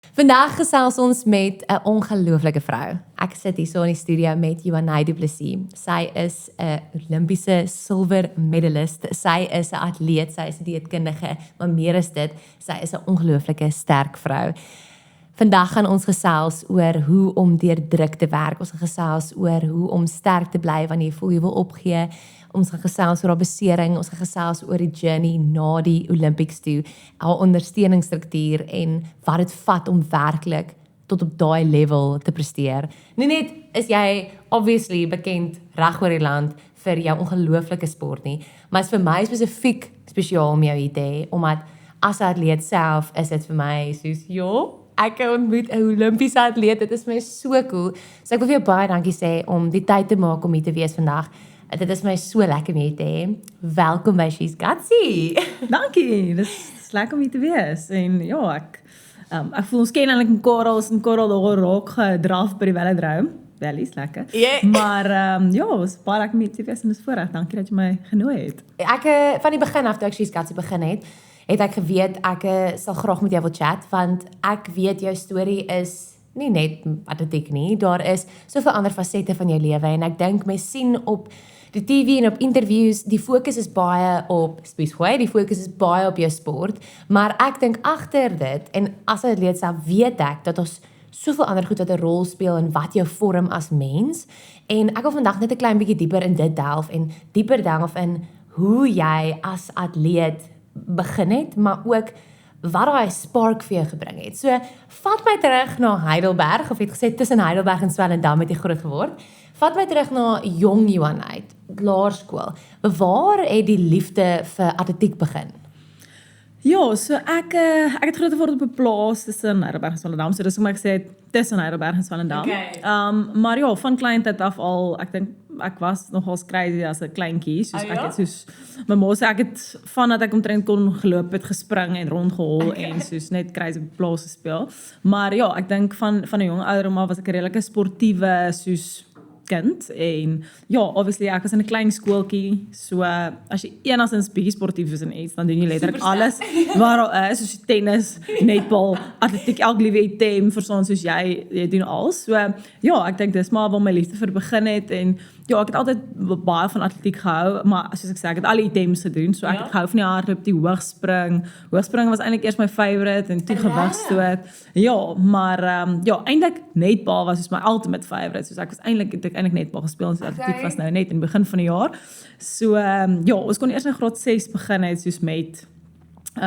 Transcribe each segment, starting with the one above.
Vandag gesels ons met 'n ongelooflike vrou. Ek sit hier so in die studio met Johanay Du Plessis. Sy is 'n Olimpiese silwer medalist. Sy is 'n atleet, sy is 'n dieetkundige, maar meer as dit, sy is 'n ongelooflike sterk vrou. Vandag gaan ons gesels oor hoe om deur druk te werk. Ons gaan gesels oor hoe om sterk te bly wanneer jy voel jy wil opgee. Ons gaan gesels oor haar besering, ons gaan gesels oor die journey na die Olympics toe, haar ondersteuningsstruktuur en wat dit vat om werklik tot op daai level te presteer. Nie net is jy obviously bekend reg oor die land vir jou ongelooflike sport nie, maar is vir my spesifiek spesiaal om jou hier te hê, omdat as 'n atleet self is dit vir my soos, ek ontmoet 'n Olimpiese atleet, dit is my so cool. So ek wil vir jou baie dankie sê om die tyd te maak om hier te wees vandag. Dit is my so lekker om hier te hê. Welkom by She's Gutsy. Dankie, dis lekker om hier te wees. En ja, ek voel ons ken eintlik mekaar al daar raak gedraf by die velodrome. Wellies lekker. Yeah. Maar is baie lekker om hier te wees en dis voorreg. Dankie dat jy my genooi het. Ek van die begin af toe ek She's Gutsy begin het ek geweet ek sal graag met jou wil chat, want ek weet jou storie is nie net atletiek nie, daar is soveel ander fasette van jou lewe en ek dink mense sien op die TV en op interviews, die fokus is baie op spesifiek, die fokus is baie op jou sport, maar ek dink agter dit en as 'n atleet self weet ek dat ons soveel ander goed wat 'n rol speel in wat jou vorm as mens en ek wil vandag net 'n klein bietjie dieper in dit delf en dieper delf in hoe jy as atleet begin het, maar ook wat daai spark vir jou gebring het. So, vat my terug na Heidelberg, of jy het gesê tussen Heidelberg en Swellendam het jy groot geword. Vat my terug na jong Johanay, laerskool. Waar het die liefde vir atletiek begin? Ja, so ek het groot geword op 'n plaas tussen Heidelberg en Swellendam. So dis hoe ek sê tussen Heidelberg en Swellendam. Okay. Maar ja, van klein tyd af al, ek dink ek was nogals crazy as 'n kleintjie, soos ek het soos my ma sê ek het vandat ek omtrent kon geloop het, gespring en rondgehol en soos net crazy op plaas gespeel. Maar ja, ek dink van 'n jong ouderdom af was ek 'n redelike sportiewe soos kind en ja, obviously ek was in 'n klein skooltjie, so as jy enigstens bietjie sportief is en iets, dan doen jy letterlik alles waar daar is, soos tennis, netbal, atletiek, elke liewe item, verstaan soos jy doen alles. So ja, ek dink dis maar waar my liefde vir begin het en ja, ek het altyd baie van atletiek gehou, maar soos ek sê, ek het al die items gedoen, so ek het gehou van die hardloop, die hoogspring. Hoogspring was eintlik eers my favourite en toe gewigstoot. Ja, maar eintlik netbal was soos my ultimate favourite. Soos ek was eintlik netbal gespeel en so atletiek was nou net in die begin van die jaar. So ons kon eers in graad 6 begin het soos met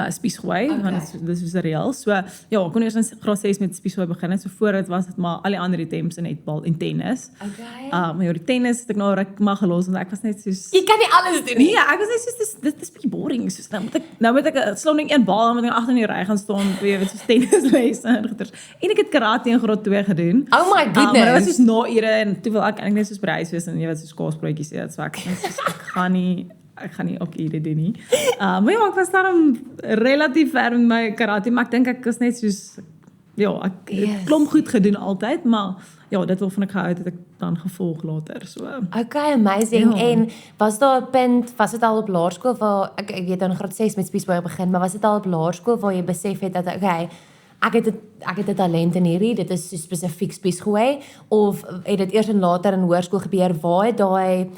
spiesgooi, want dit is reël. So ja, ek kon eers in graad 6 met spiesgooi begin het. So voor dit was dit maar al die ander items in netbal en tennis. Okay. Maar ja, die tennis het ek nou ruk maar gelos want ek was net soos Jy kan nie alles doen nie. Nee, ek was net soos dit is bietjie boring. Soos nou moet ek sloming een bal en moet ek agter in die ry gaan staan, jy weet, soos tennisles en goeters. En ek het karate in graad 2 gedoen. Oh my goodness. Maar dit was soos na ure en toe wil ek eintlik net soos by die huis wees en jy weet soos kaasbroodjies eet, so ek gaan nie ook hierdie doen nie. Maar ja, ek was daarom relatief ver met my karate, maar ek dink ek is net soos ek het klomp goed gedoen altyd, maar ja, dit waarvan ek gehou het ek dan gevolg later. So. Okay, amazing. Ja. En was daar 'n punt, was dit al op laerskool waar ek weet in graad 6 met spiesbaar begin, maar was dit al op laerskool waar jy besef het dat okay, ek het 'n talent in hierdie, dit is so spesifiek spiesgooi, of het dit eers en later in hoërskool gebeur waar het daai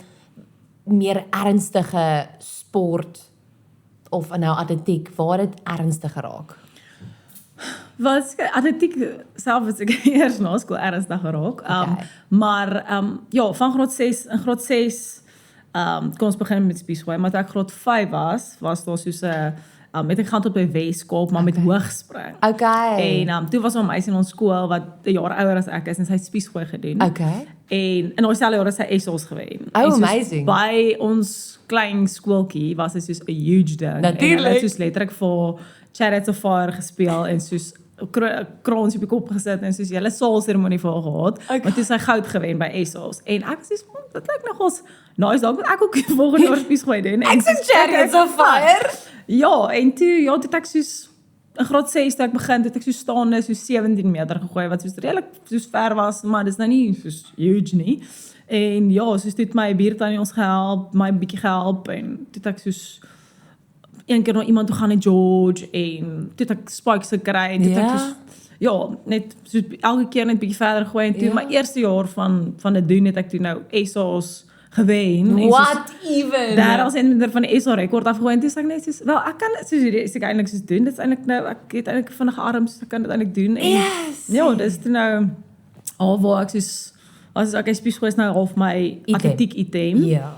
meer ernstige sport of nou atletiek, waar dit ernstig geraak? Was atletiek self is ek eers na skool ernstig geraak. Maar van graad 6 in graad 6 kon ons begin met spiesgooi, maar toe ek graad 5 was daar soos 'n met ek gaan tot by Weskaap, maar met hoogspring. Okay. En toe was daar 'n meisie in ons skool wat 'n jaar ouer as ek is en sy het spiesgooi gedoen. Okay. En in ons selfe jaar het sy SOS gewen. Oh, amazing. By ons klein skooltjie was dit soos 'n huge ding. Natuurlijk. En hulle het soos letterlik vir Chariots of Fire gespeel en soos krons op die kop gesit en soos julle saalseremonie vir haar gehad. Okay. Want toe sy goud gewen by SOS. En ek was soos, dit lyk nogals nice, dalk moet ek ook volgende jaar spiesgooi doen. Ek sien Chariots of Fire. Ja, en toe het ek soos in graad 6 toe ek begin, het ek so staande so 17 meter gegooi wat soos redelik soos ver was, maar dis nou nie soos huge nie. En ja, soos dit my buurtannie ons gehelp, my bietjie gehelp en toe het ek soos een keer na iemand toe gaan in George en toe het ek spikes gekry en toe het ek Ja? soos, ja, net soos elke keer net bietjie verder gooi en toe Ja. my eerste jaar van dit doen het ek toe nou SA's gewen en What even? daar al centimeter van die SA rekord afgegooi en toe sê ek net soos, wel ek kan dit soos hierdie ek eintlik soos doen. Dit is eintlik nou ek het eintlik vinnige arms, so ek kan dit eintlik doen en Yes. ja, dis toe nou al waar ek soos as ek spiesgooi is nou half my atletiek item. Ja.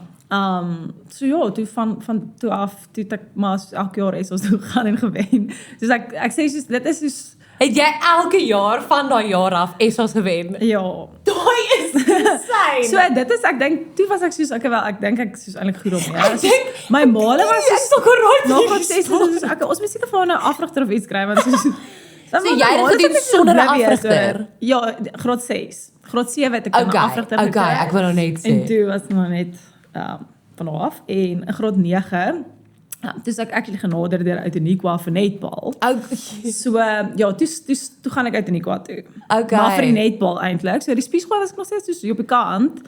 So ja, toe van toe af, toe het ek maar elke jaar SA's toe gaan en gewen. Dus ek sê soos dit is soos Het jy elke jaar van daai jaar af SA's gewen? ja. Daai is insane. So dit is ek dink toe was ek soos ek dink ek soos eintlik goed op. Ja. Ek dink- My maale was Ek soos sal geraai. nog wat sê soos ons moet seker vir 'n afrigter of iets kry want soos So jy het gedoen sonder 'n afrigter? Ja, graad 6. Graad 7 het ek 'n afrigter Okay, ek wil nou net En sê. toe was het maar net vanaf en in graad 9 toe is ek actually genader deur uit Uniqua vir netbal. So ja, toe gaan ek uit Uniqua toe. Okay. Maar vir die netbal eintlik. So die spiesgooi was ek nog steeds soos hier op die kant.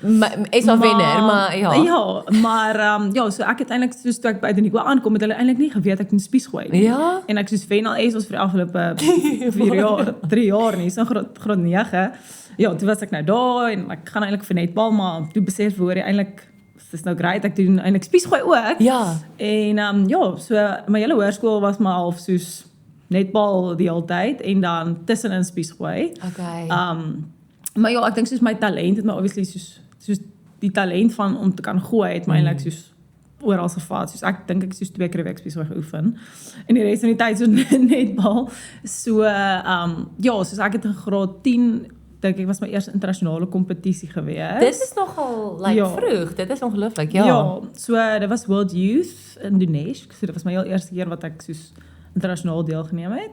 SA wenner, maar ja. Ja, maar ja, so ek het eintlik soos toe ek by Uniqua aankom het hulle eintlik nie geweet ek moet spiesgooi nie. Ja? En ek soos wen al SA's vir die afgelope 4 jaar, 3 jaar nie, so graad 9. Ja, toe was ek nou daar en ek gaan eintlik vir netbal, maar toe besef hoor jy eintlik dis nou great, ek doen eintlik spiesgooi ook. Ja. En ja, so my hele hoërskool was maar half soos netbal die hele tyd en dan tussenin spiesgooi. Okay. Maar ja, ek dink soos my talent het my obviously soos die talent van om te kan gooi het my eintlik soos oral gevat. Soos ek dink ek soos 2 keer 'n week spiesgooi geoefen. En die res van die tyd so netbal. So ja, soos ek het in graad 10 dink ek was my eerste internasionale kompetisie gewees. Dit is nogal like Ja. vroeg. Dit is ongelooflik, ja. Ja, so dit was World Youth in Donetsk. So dit was my heel eerste keer wat ek soos internasionaal deelgeneem het.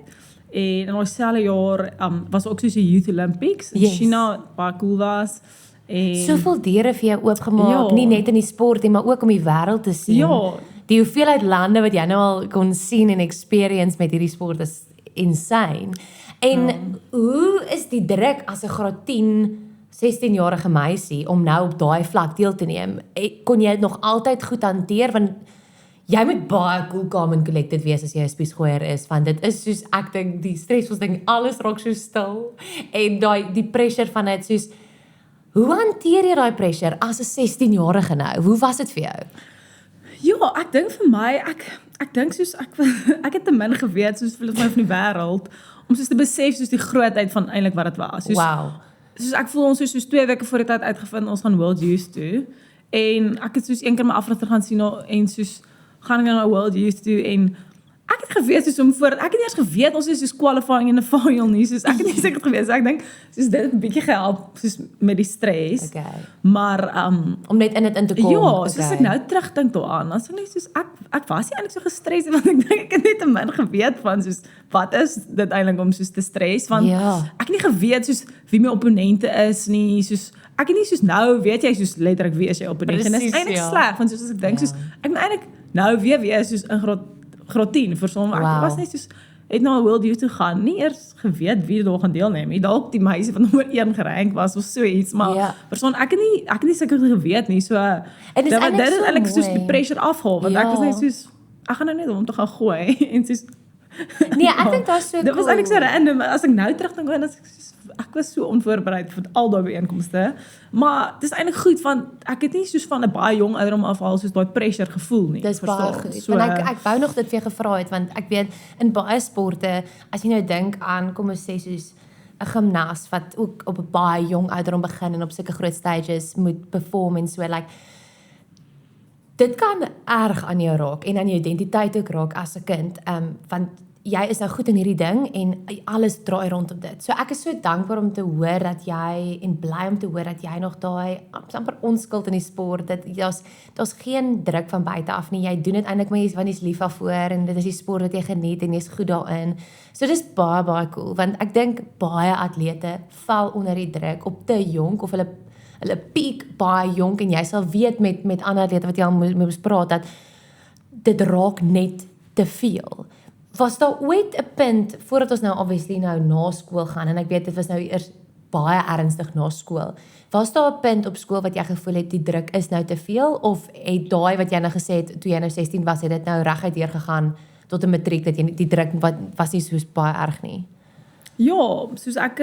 En in daai selfde jaar was ook soos die Youth Olympics in Yes. China, wat baie cool was. En Soveel deure vir jou oopgemaak, Ja. nie net in die sport nie, maar ook om die wêreld te sien. Ja. Die hoeveelheid lande wat jy nou al kon sien en experience met hierdie sport is insane. En hoe is die druk as 'n graad 10, 16-jarige meisie om nou op daai vlak deel te neem? Kon jy dit nog altyd goed hanteer want jy moet baie cool, calm en collected wees as jy 'n spiesgooier is, want dit is soos ek dink die stresvol ding, alles raak so stil en die pressure van dit soos hoe hanteer jy daai pressure as 'n 16-jarige nou? Hoe was dit vir jou? ja, ek dink vir my ek dink soos ek het te min geweet soos vir my van die wêreld om soos te besef soos die grootheid van eintlik wat dit was. Soos, Wow. soos ek voel ons het soos 2 weke voor die tyd uitgevind ons gaan World Youth toe en ek het soos een keer my afrigter gaan sien en soos gaan ek na World Youth toe en ek het geweet soos om voor ek het nie eens geweet ons is soos qualifying in 'n final nie soos ek het nie seker geweet so ek dink soos dit het 'n bietjie gehelp soos met die stres. Okay. Maar Om net in dit in te kom. ja, soos ek nou terugdink daaraan, dan sê ek net soos ek was nie eintlik so gestres nie want ek dink ek het net te min geweet van soos wat is dit eintlik om soos te stres want Ja. ek het nie geweet soos wie my opponente is nie, soos ek het nie soos nou weet jy soos letterlik wie is jou opponent en dit is Presies, eintlik ja. sleg want soos as ek dink Ja. soos ek moet eintlik nou weer wees soos in graad 10 vir som ek Wow. was net soos het nou World Youth toe gaan, nie eers geweet wie daar gaan deelneem nie. Dalk die meisie wat nommer 1 gerank was of so iets, maar Ja. persoon ek het nie seker geweet nie. So En dis eintlik dit is so eintlik soos mooi. die pressure afhaal want ek was Ja. net soos ek gaan nou net om te gaan gooi en soos Nee, ek dink daar's so dit was cool. eintlik so random as ek nou terugdink aan ek was so onvoorbereid vir al daai byeenkomste. Maar dis eintlik goed want ek het nie soos van 'n baie jong ouderdom af al soos daai pressure gevoel nie. Dis baie verstaan? goed. So, Want ek wou nog dit vir jou gevra het want ek weet in baie sporte as jy nou dink aan kom ons sê soos 'n gimnas wat ook op 'n baie jong ouderdom begin en op sulke groot stages moet perform en so like dit kan erg aan jou raak en aan jou identiteit ook raak as 'n kind. Want jy is nou goed in hierdie ding en alles draai rondom dit. So ek is so dankbaar om te hoor dat jy en bly om te hoor dat jy nog daai amper onskuld in die sport. Dit daar's geen druk van buite af nie. Jy doen dit eintlik maar want jy's lief daarvoor en dit is die sport wat jy geniet en jy's goed daarin. So dis baie cool want ek dink baie atlete val onder die druk op te jonk of hulle piek baie jonk en jy sal weet met ander atlete wat jy al moes praat dat dit raak net te veel. Was daar ooit 'n punt voordat ons nou obviously nou na skool gaan en ek weet dit was nou eers baie ernstig na skool. Was daar 'n punt op skool wat jy gevoel het die druk is nou te veel of het daai wat jy nou gesê het toe jy nou 16 was, het dit nou reguit deur gegaan tot 'n matriek dat jy die druk was nie so baie erg nie? Ja, soos ek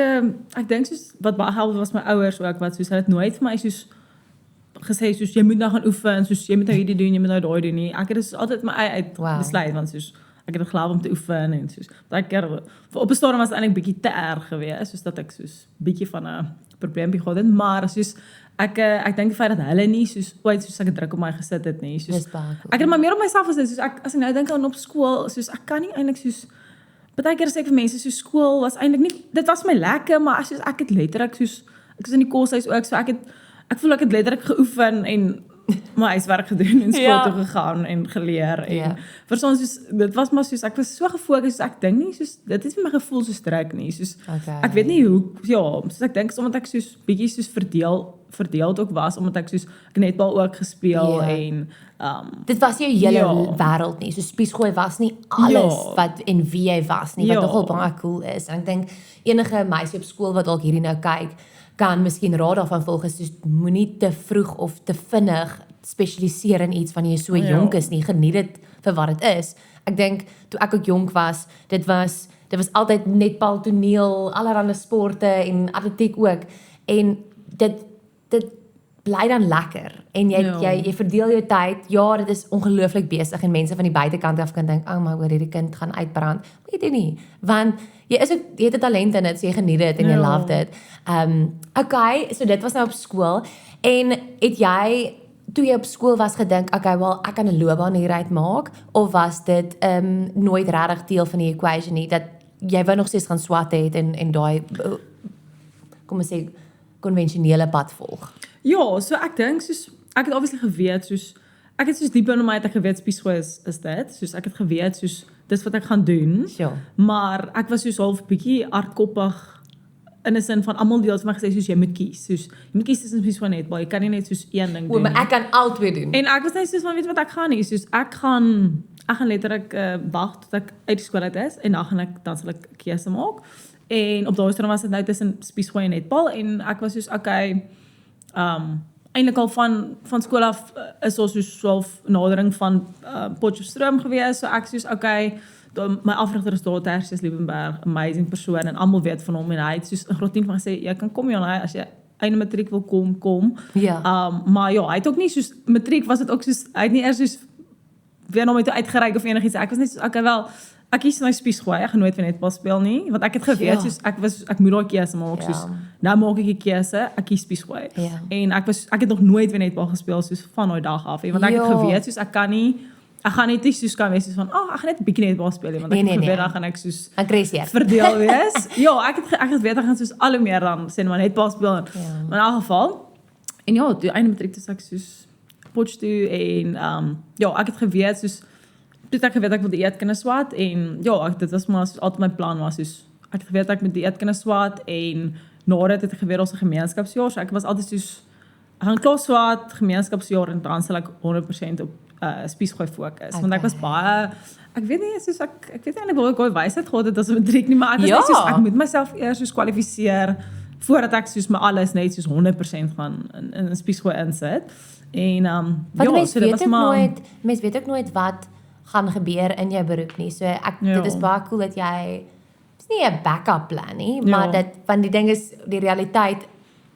dink soos wat baie help was my ouers ook wat soos hulle het nooit vir my soos gesê soos jy moet nou gaan oefen, soos jy moet nou hierdie doen, jy moet nou daai doen nie. Ek het dus altyd my eie uit besluit want soos ek het gelaat om te oefen en soos baie keer op 'n stadium was dit eintlik bietjie te erg geweest, soos dat ek soos bietjie van 'n probleempie gehad het, maar soos ek dink die feit dat hulle nie soos ooit soos ek druk op my gesit het nie, soos ek het maar meer op myself gesit, soos as ek nou dink aan op skool, soos ek kan nie eintlik soos baie keer sê ek vir mense soos skool was eintlik nie, dit was my lekker, maar soos ek het letterlik soos ek is in die koshuis ook, so ek voel ek het letterlik geoefen en my huiswerk gedoen en skool toe gegaan en geleer en vir soms soos dit was maar soos ek was so gefokus, ek dink nie soos dit het vir my gevoel soos druk nie, soos ek weet nie hoe soos ek dink omdat ek soos bietjie soos verdeeld ook was omdat ek soos ek netbal ook gespeel en dit was jou hele wêreld nie, so spiesgooi was nie alles wat en wie jy was nie, wat nogal baie cool is. En ek dink enige meisie op skool wat dalk hierdie nou kyk, kan miskien raad daarvan volg is, dus moenie te vroeg of te vinnig spesialiseer in iets wanneer jy so jonk is nie, geniet dit vir wat dit is. Ek dink, toe ek ook jonk was, dit was altyd netbal, toneel, allerlei sporte en atletiek ook, en dit bly dan lekker, en jy verdeel jou tyd, dit is ongelooflik besig, en mense van die buitekant af kan dink, my hoor, hierdie kind gaan uitbrand, maar jy dit nie, want jy het 'n talent in dit, so jy geniet dit, en jy love dit. Okay, so dit was nou op skool, en het jy, toe jy op skool was gedink, okay, wel, ek kan 'n loopbaan hieruit maak, of was dit nooit regtig deel van die equation nie, dat jy wou nog steeds gaan swat het, en daai, kom ons sê, konvensionele pad volg? Ja, so ek dink soos ek het obviously geweet soos ek het soos diep in my het ek geweet spiesgooi is dit. Soos ek het geweet soos dis wat ek gaan doen. Ja. Maar ek was soos half bietjie hardkoppig in 'n sin van almal deel het my gesê soos jy moet kies. Soos jy moet kies tussen spiesgooi en netbal. Jy kan nie net soos een ding doen. Maar ek kan albei doen. En ek was net soos van weet wat ek gaan nie. Soos ek gaan letterlik wag tot ek uit die skool uit is en dan sal ek keuse maak. En op daai stadium was dit nou tussen spiesgooi en netbal en ek was soos okay eintlik al van skool af is ons soos 12 nadering van Potchefstroom gewees, so ek soos okay, my afrigter is daar Tertius Liebenberg, amazing persoon en almal weet van hom en hy het soos 'n groot team van gesê jy kan kom Jan, as jy einde matriek wil kom. Ja. Maar ja, hy het ook nie soos matriek was dit ook soos hy het nie eers soos weer nog met toe uitgereik of enigiets. Ek was net soos okay wel ek kies nou spiesgooi, ek gaan nooit weer netbal speel nie, want ek het geweet soos ek moet daai keuse maak soos nou maak ek die keuse, ek kies spiesgooi. En ek het nog nooit weer netbal gespeel soos van daai dag af, want ek het geweet soos ek gaan net soos kan wees soos van ek gaan net 'n bietjie netbal speel, want ek het geweet dan gaan ek soos verdeel wees. Ja, ek het geweet ek gaan soos al hoe meer dan sê maar netbal speel. Maar in elk geval en ja, die einde matriek het ek soos Potch toe en ek het geweet soos ek geweet ek wil die eetkinne swat en dit was maar soos altyd my plan was soos ek het geweet ek moet die eetkinne swat en nadat het ek geweet ons 'n gemeenskapsjaar, so ek was altyd soos ek gaan klaar swat gemeenskapsjaar en dan sal ek 100% op spiesgooi fokus, want ek was baie ek weet nie soos ek weet eintlik waar ek gooi wysheid gehad het as 'n matriek nie, maar ek was net soos ek moet myself eers soos kwalifiseer voordat ek soos my alles net soos 100% gaan in spiesgooi insit en so dit was maar mens weet ook nooit wat gaan gebeur in jou beroep nie. So dit is baie cool dat jy is nie 'n backup plan nie, maar dat van die ding is die realiteit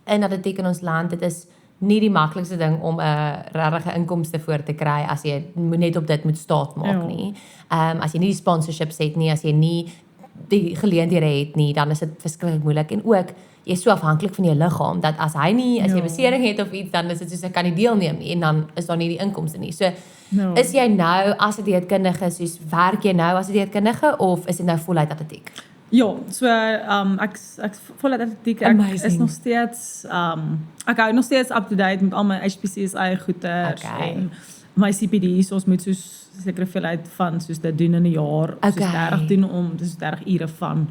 in atletiek in ons land, dit is nie die maklikste ding om 'n regte inkomste voor te kry as jy net op dit moet staat maak nie. As jy nie die sponsorships het nie, as jy nie die geleenthede het nie, dan is dit verskriklik moeilik en ook jy is so afhanklik van jou liggaam dat as jy besering het of iets, dan is dit soos ek kan nie deelneem nie en dan is daar nie die inkomste nie. So is jy nou as 'n dieetkundige, soos werk jy nou as 'n dieetkundige of is dit nou voluit atletiek? Ja, so ek voluit atletiek, ek is nog steeds ek hou nog steeds up to date met al my HPC's eie goeders en my CPD's, ons moet soos sekere veelheid van soos dit doen in 'n jaar, soos 30 doen om dis 30 ure van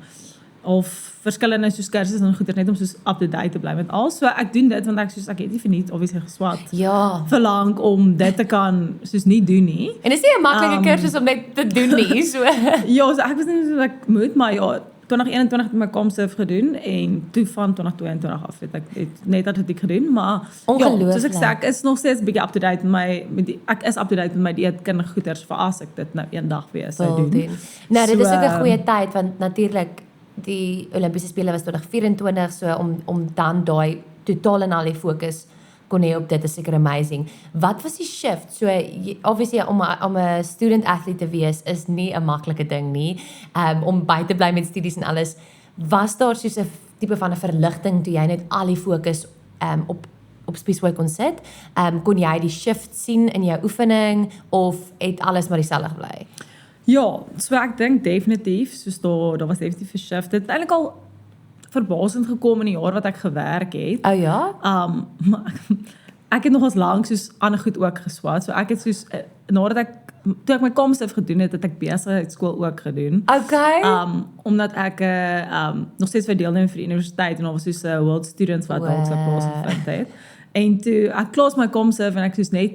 of verskillende soos kursusse en goeders net om soos up to date te bly met al. So ek doen dit want ek het nie vir niks obviously geswat. Vir lank om dit te kan soos nie doen nie. En is nie 'n maklike kursus om net te doen nie, so. So ek was net so ek moet maar 2021 het my Comsif gedoen en toe van 2022 af het ek net atletiek gedoen, maar Ongelooflik. soos ek sê, ek is nog steeds bietjie up-to-date ek is up-to-date met my dieetkundige goeders vir as ek dit nou eendag weer sou doen. Nou, dit is ook 'n goeie tyd want natuurlik die Olimpiese spele was 2024, so om dan daai totaal en al die fokus kon hê op dit is seker amazing. Wat was die shift? So obviously om 'n student athlete te wees is nie 'n maklike ding nie. Om by te bly met studies en alles. Was daar soos 'n tipe van 'n verligting toe jy net al die fokus op spesifiek kon sit? Kon jy die shift sien in jou oefening of het alles maar dieselfde gebly? Ja, so ek dink definitief, soos daar was definitief 'n shift. Dit het eintlik al verbasend gekom in die jaar wat ek gewerk het. Oh ja? Maar ek het nogals lank soos ander goed ook geswat. So ek het soos nadat toe ek my Comsif gedoen het ek besigheidskool ook gedoen. Okay. Omdat ek nog steeds deelneem vir die universiteit en daar was soos World Students wat dalk sou plaasgevind het. En toe ek klaar my Comsif en ek soos net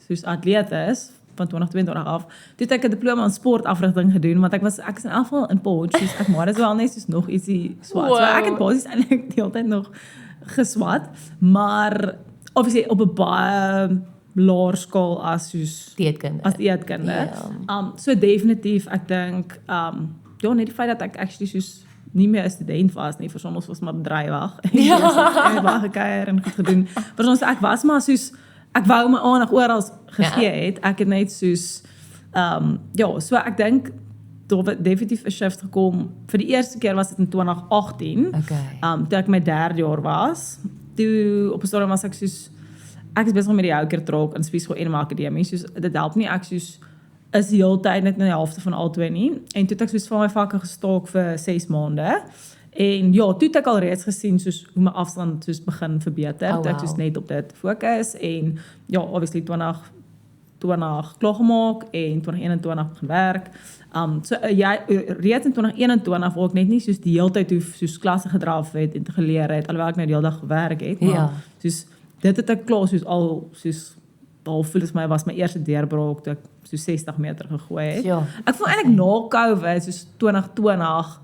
soos atleet is van 2022 af. Toe het ek 'n diploma in sportafrigting gedoen want ek is in elk geval in Potch, soos ek maar is wel net soos nog ietsie swat. Wow. So ek het basies eintlik die hele tyd nog geswat, maar obviously op 'n baie laer skaal as soos dieetkunde. So definitief ek dink ja, net die feit dat ek actually soos nie meer 'n student was nie, vir ons was maar bedrywig. Ja. Ek het gekuier en goed gedoen. Vir ons ek was maar soos ek wou my aandag oral gegee het. Ek het net soos ja, so ek dink daar het definitief 'n shift gekom. Vir die eerste keer was dit in 2018. Okay. Toe ek my 3de jaar was. Toe op 'n stadium was ek soos ek is besig met die houker trok in Spesiaal en Akademie. Soos dit help nie ek soos is die hele tyd net in die helfte van albei nie. En toe het ek soos van my vakke gestaak vir 6 maande. En ja, toe het ek al reeds gesien soos hoe my afstand soos begin verbeter. Toe ek soos net op dit fokus en ja, obviously 2020 klaar gemaak en 2021 begin werk. So reeds in 2021 waar ek net nie soos die hele tyd hoef soos klasse gedraf het en te geleer het, alhoewel ek nou die hele dag gewerk het, maar soos dit het ek klaar soos al soos volgens my was my eerste deurbraak toe ek so 60 meter gegooi het. Ja. Ek voel eintlik na COVID soos 2020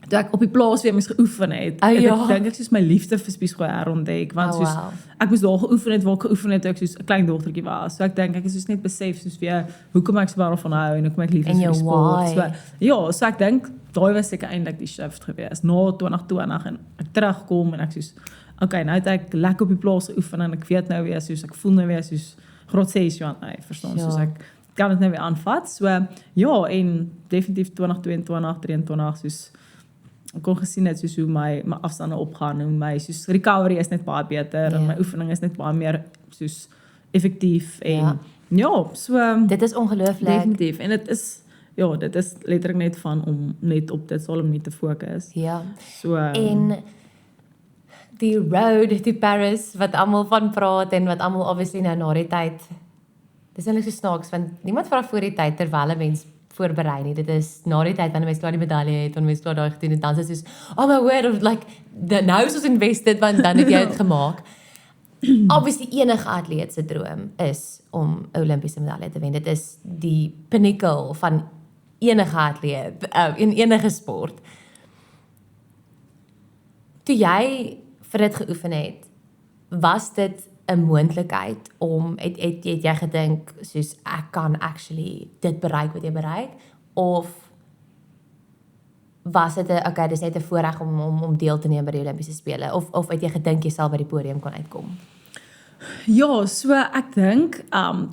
toe ek op die plaas weer moes geoefen het. Ek dink ek soos my liefde vir spesiaal herontdek want soos ek moes daar geoefen het waar ek geoefen het toe ek soos 'n klein dogtertjie was. So ek dink ek is soos net besef soos weer hoekom ek so baie van hou en hoekom ek lief is vir sport. So ja, so ek dink daai was seker eintlik die shift geweest na 2020 en ek terugkom en ek soos okay, nou het ek lekker op die plaas geoefen en ek weet nou weer soos ek voel nou weer soos graad 6 aan my, verstaan soos ek kan dit nou weer aanvat. So ja, en definitief 2022, 2023 soos ek kon gesien het soos hoe my afstande opgaan en my soos recovery is net baie beter en my oefening is net baie meer soos effektief en ja, so dit is ongelooflik. Definitief en dit is letterlik net van om net op dit soms nie te fokus. Ja. So en die road to Paris wat almal van praat en wat almal obviously nou na die tyd. Dis eintlik so snaaks want niemand vra voor die tyd terwyl 'n mens voorberei nie. Dit is na die tyd wanneer mens klaar die medalje het en mens klaar daai gedoen en dan is dit soos oh my word, like the now is invested want dan het jy dit gemaak. Obviously enige atleet se droom is om 'n Olimpiese medalje te wen. Dit is die pinnacle van enige atleet in enige sport. Toe jy vir dit geoefen het, was dit 'n moontlikheid om het jy gedink soos ek kan actually dit bereik wat jy bereik of was dit okay, dis net 'n voorreg om deel te neem by die Olimpiese spele of het jy gedink jy sal by die podium kon uitkom? Ja, so ek dink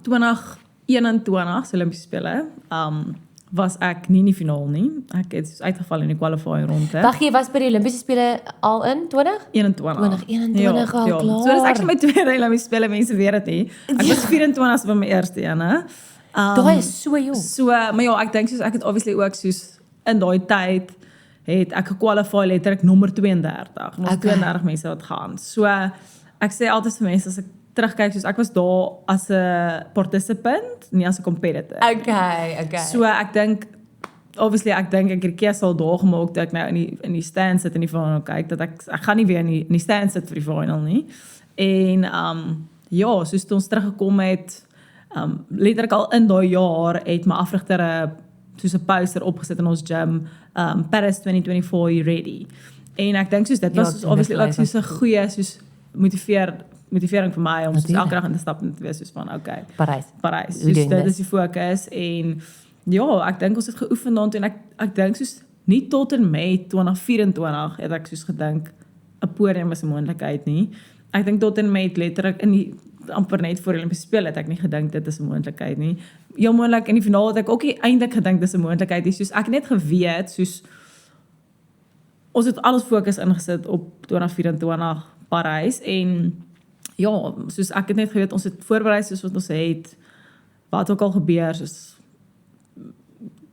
2021 se Olimpiese spele was ek nie in die finaal nie. Ek het uitgeval in die qualifying ronde. Wag, jy was by die Olimpiese spele al in 2021 al klaar. So dis actually my tweede Olimpiese spele, mense weet dit nie. Ek was 24 by my eerste ene. Daai is so jong. So, maar ja, ek dink soos ek het obviously ook soos in daai tyd het ek gekwalify letterlik nommer 32. Ons 32 mense wat gaan. So ek sê altyd vir mense as ek terugkyk soos ek was daar as 'n participant, nie as 'n competitor. Okay. So ek dink obviously ek het die keuse al daar gemaak dat ek nou in die stand sit in die final kyk dat ek gaan nie weer in die stand sit vir die final nie. En ja, soos toe ons teruggekom het letterlik al in daai jaar het my afrigter soos 'n poster opgesit in ons gym Paris 2024 you ready. En ek dink soos dit was soos obviously like soos 'n goeie soos motivering vir my om soos elke dag in te stap en te wees soos van okay. Parys. Soos dit is die fokus en ja, ek dink ons het geoefen daartoe en ek dink soos nie tot en met 2024 het ek soos gedink 'n podium is 'n moontlikheid nie. Ek dink tot en met letterlik in die amper net voor die Olimpiese spele het ek nie gedink dit is 'n moontlikheid nie. Heel moontlik in die finaal het ek ook nie eintlik gedink dis 'n moontlikheid nie. Soos ek net geweet soos ons het alles fokus ingesit op 2024 Parys en ja, soos ek het net geweet ons het voorberei soos wat ons het wat ook al gebeur soos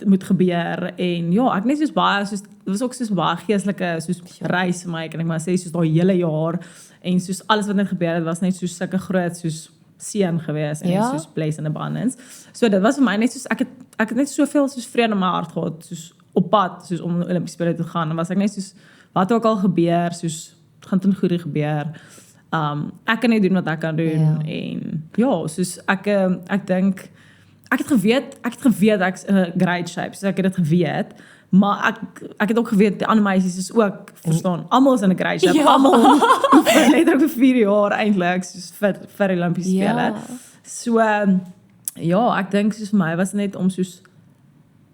moet gebeur en ja, ek net soos baie soos dit was ook soos baie geestelike soos reis vir my kan ek maar sê soos daai hele jaar en soos alles wat net gebeur het was net soos sulke groot soos seën gewees en soos place in abundance. So dit was vir my net soos ek het net soveel soos vrede in my hart gehad soos op pad soos om Olimpiese spele te gaan en was ek net soos wat ook al gebeur soos het gaan ten goeie gebeur. Ek kan net doen wat ek kan doen en ja, soos ek dink ek het geweet ek's in 'n great shape, so ek het dit geweet, maar ek het ook geweet die ander meisies is ook verstaan, almal is in 'n great shape, almal letterlik vir 4 jaar eintlik soos vir Olimpiese spele. So ja, ek dink soos vir my was net om soos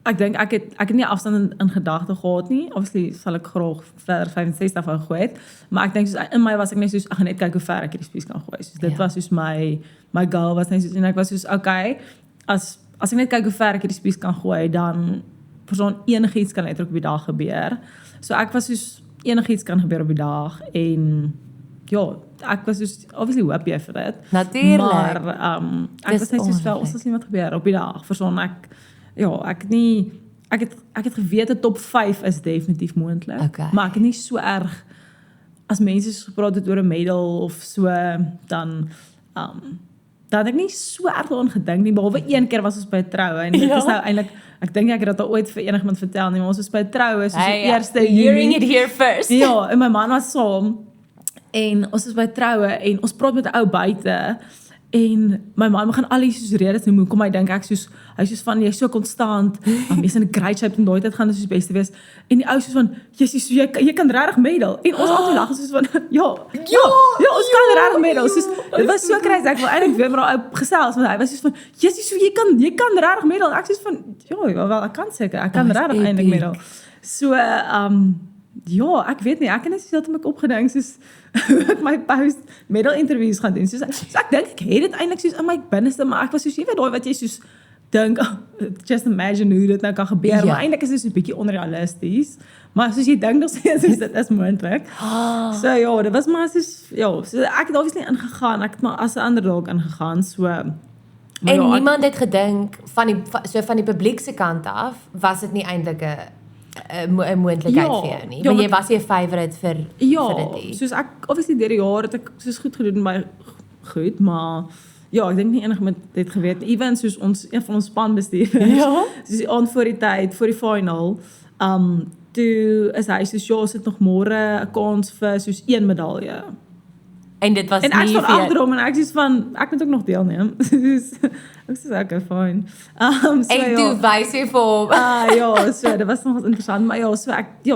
ek dink ek het nie afstand in gedagte gehad nie. Obviously sal ek graag verder 65 wou gooi het, maar ek dink soos in my was ek net soos ek gaan net kyk hoe ver ek hierdie spies kan gooi. Soos dit was soos my goal was net soos en ek was soos okay, as ek net kyk hoe ver ek hierdie spies kan gooi, dan persoon enigiets kan letterlik op die dag gebeur. So ek was soos enigiets kan gebeur op die dag en ja, ek was soos obviously hoop jy vir dit. Natuurlijk. Maar ek was net soos wel ons sien wat gebeur op die dag. Persoon ek het geweet dat top 5 is definitief moontlik. Okay. Maar ek het nie so erg as mense so gepraat het oor 'n medal of so dan het ek nie so erg daaraan gedink nie, behalwe een keer was ons by 'n troue en dit is nou eintlik ek dink ek het dit al ooit vir enigiemand vertel nie, maar ons was by 'n troue soos die 1ste hearing it here first. Ja, en my man was saam en ons was by 'n troue en ons praat met 'n ou buite en my man begin al die soos redes noem hoekom hy dink ek soos hy soos van jy's so konstant, jy's in 'n great shape en daai tyd gaan dit soos beste wees en die ou soos van jy kan regtig medal en ons altyd lag soos van ja ons kan regtig medal soos dit was so crazy ek wil eintlik weer met daai ou gesels want hy was soos van jy kan regtig medal ek soos van ja wel ek kan seker ek kan regtig eintlik medal so ja, ek weet nie, ek het net so heeltemal opgedink soos ek my post medal interviews gaan doen. So ek dink ek het dit eintlik soos in my binneste, maar ek was soos jy weet daai wat jy soos dink just imagine hoe dit nou kan gebeur, maar eintlik is dit so 'n bietjie onrealisties. Maar soos jy dink nog steeds is dit is moontlik. So ja, dit was maar soos so ek het obviously ingegaan, ek het maar as 'n underdog ingegaan, so en ja, niemand het gedink van die publiek se kant af was dit nie eintlik 'n moontlikheid vir jou nie. Want jy was jy 'n favourite vir dit. Soos ek obviously deur die jare het ek soos goed gedoen by goed, maar ja, ek dink nie enigiemand het geweet ewen soos een van ons spanbestuurders. Soos aan voor die tyd, voor die final, toe is hy soos ons het nog môre 'n kans vir soos 1 medalje. En dit was en nie vir vir agterom en ek sê van ek moet ook nog deelneem. Ek sê okay, fine. So en toe wys jy vir ja, so dit was nog interessant, maar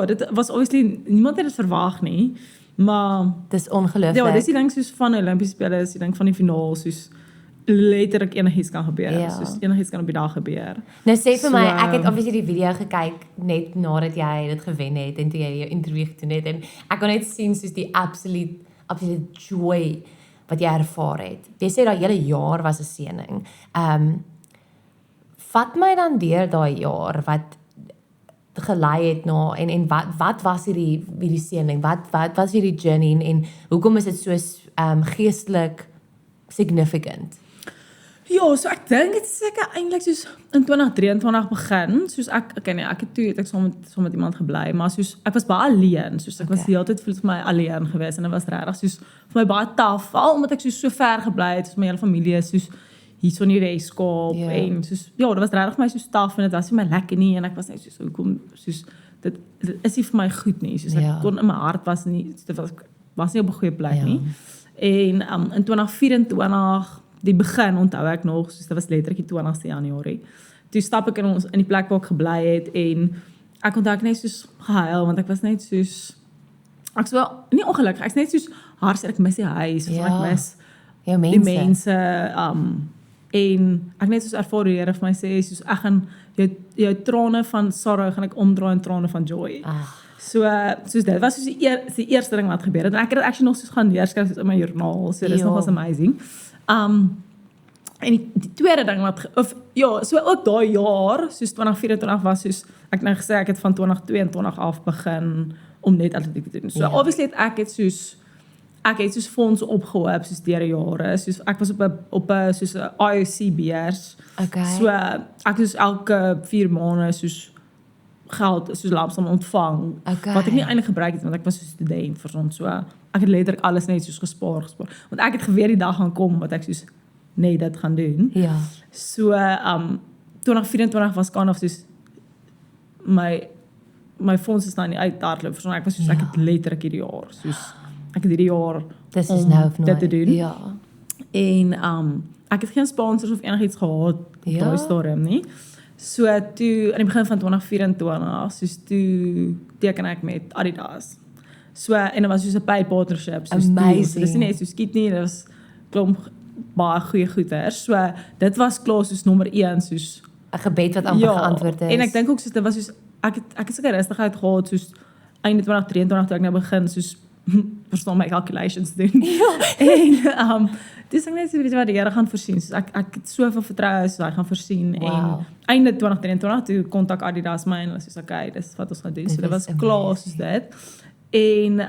dit was obviously niemand het dit verwag nie, maar dis ongelooflik. Ja, dis die ding soos van Olimpiese spele, is die ding van die finaal soos letterlik enigiets kan gebeur, soos enigiets kan op die dag gebeur. Nou sê vir my, ek het obviously die video gekyk net nadat jy dit gewen het en toe jy jou interview gedoen het en ek kon net sien soos die absolute joy wat jy ervaar het. Jy sê dat hele jaar was 'n seëning. Vat my dan deur daai jaar wat gelei het na en wat was hierdie seëning? Wat was hierdie journey en hoekom is dit so geestelik significant? Ja, so ek dink dit is seker eintlik soos in 2023 begin, soos ek het saam met iemand gebly, maar soos ek was baie alleen, soos ek was die hele tyd voel vir my alleen geweest en dit was regtig soos vir my baie taaf, al omdat ek so ver gebly het, soos my hele familie is soos hier so in die Weskaap en soos dit was regtig vir my so taaf en dit was nie my lekker nie en ek was net soos hoekom soos dit is nie vir my goed nie, soos ek kon in my hart was nie, dit was nie op 'n goeie plek nie. En in 2024 die begin onthou ek nog, soos dit was letterlik die 20ste Januarie. Toe stap ek in die plek waar ek gebly het en ek onthou ek net soos gehuil want ek was net soos ek was wel nie ongelukkig, ek's net soos hartseer, ek mis die huis, of ek mis jou die mense. mense en ek net soos ervaar die Here vir my sê soos ek gaan jou trane van sorrow gaan ek omdraai in trane van joy. Soos dit was soos die eerste ding wat gebeur het en ek het dit actually nog soos gaan neerskryf soos in my joernaal. So dis nogals amazing. En die tweede ding so ook daai jaar, soos 2024 was soos ek nou gesê ek het van 2022 af begin om net atletiek te doen. So obviously het ek het soos fondse opgehoop soos deur die jare. Soos ek was op 'n soos 'n IOC beurs. Okay. So ek soos elke 4 maande soos geld soos lapsam ontvang. Okay. Wat ek nie eintlik gebruik het want ek was so 'n student vir ons. So ek het letterlik alles net soos gespaar. Want ek het geweet die dag gaan kom wat ek soos net dit gaan doen. Ja. So 2024 was kind of soos my fondse is nou nie uithardloop. So ek was soos ek het letterlik hierdie jaar soos ek het hierdie jaar Dis is nou of dit nooit. te doen. Ja. En ek het geen sponsors of enigiets gehad op daai stadium nie. So toe aan die begin van 2024, soos toe teken ek met Adidas. So en dit was soos 'n paid partnership, soos Amazing. Dis nie net so skiet nie, dit was klomp baie goeie goeders. So dit was klaar soos nommer 1 soos 'n gebed wat amper geantwoord is. En ek dink ook soos dit was soos ek het seker rustigheid gehad soos einde 2023 toe ek nou begin soos verstaan my calculations doen. En dis ek net so weet wat die Here gaan voorsien. So ek het soveel vertroue so hy gaan voorsien en einde 2023 toe kontak Adidas my en hulle sê okay, dis wat ons gaan doen. So dit was klaar soos dit. En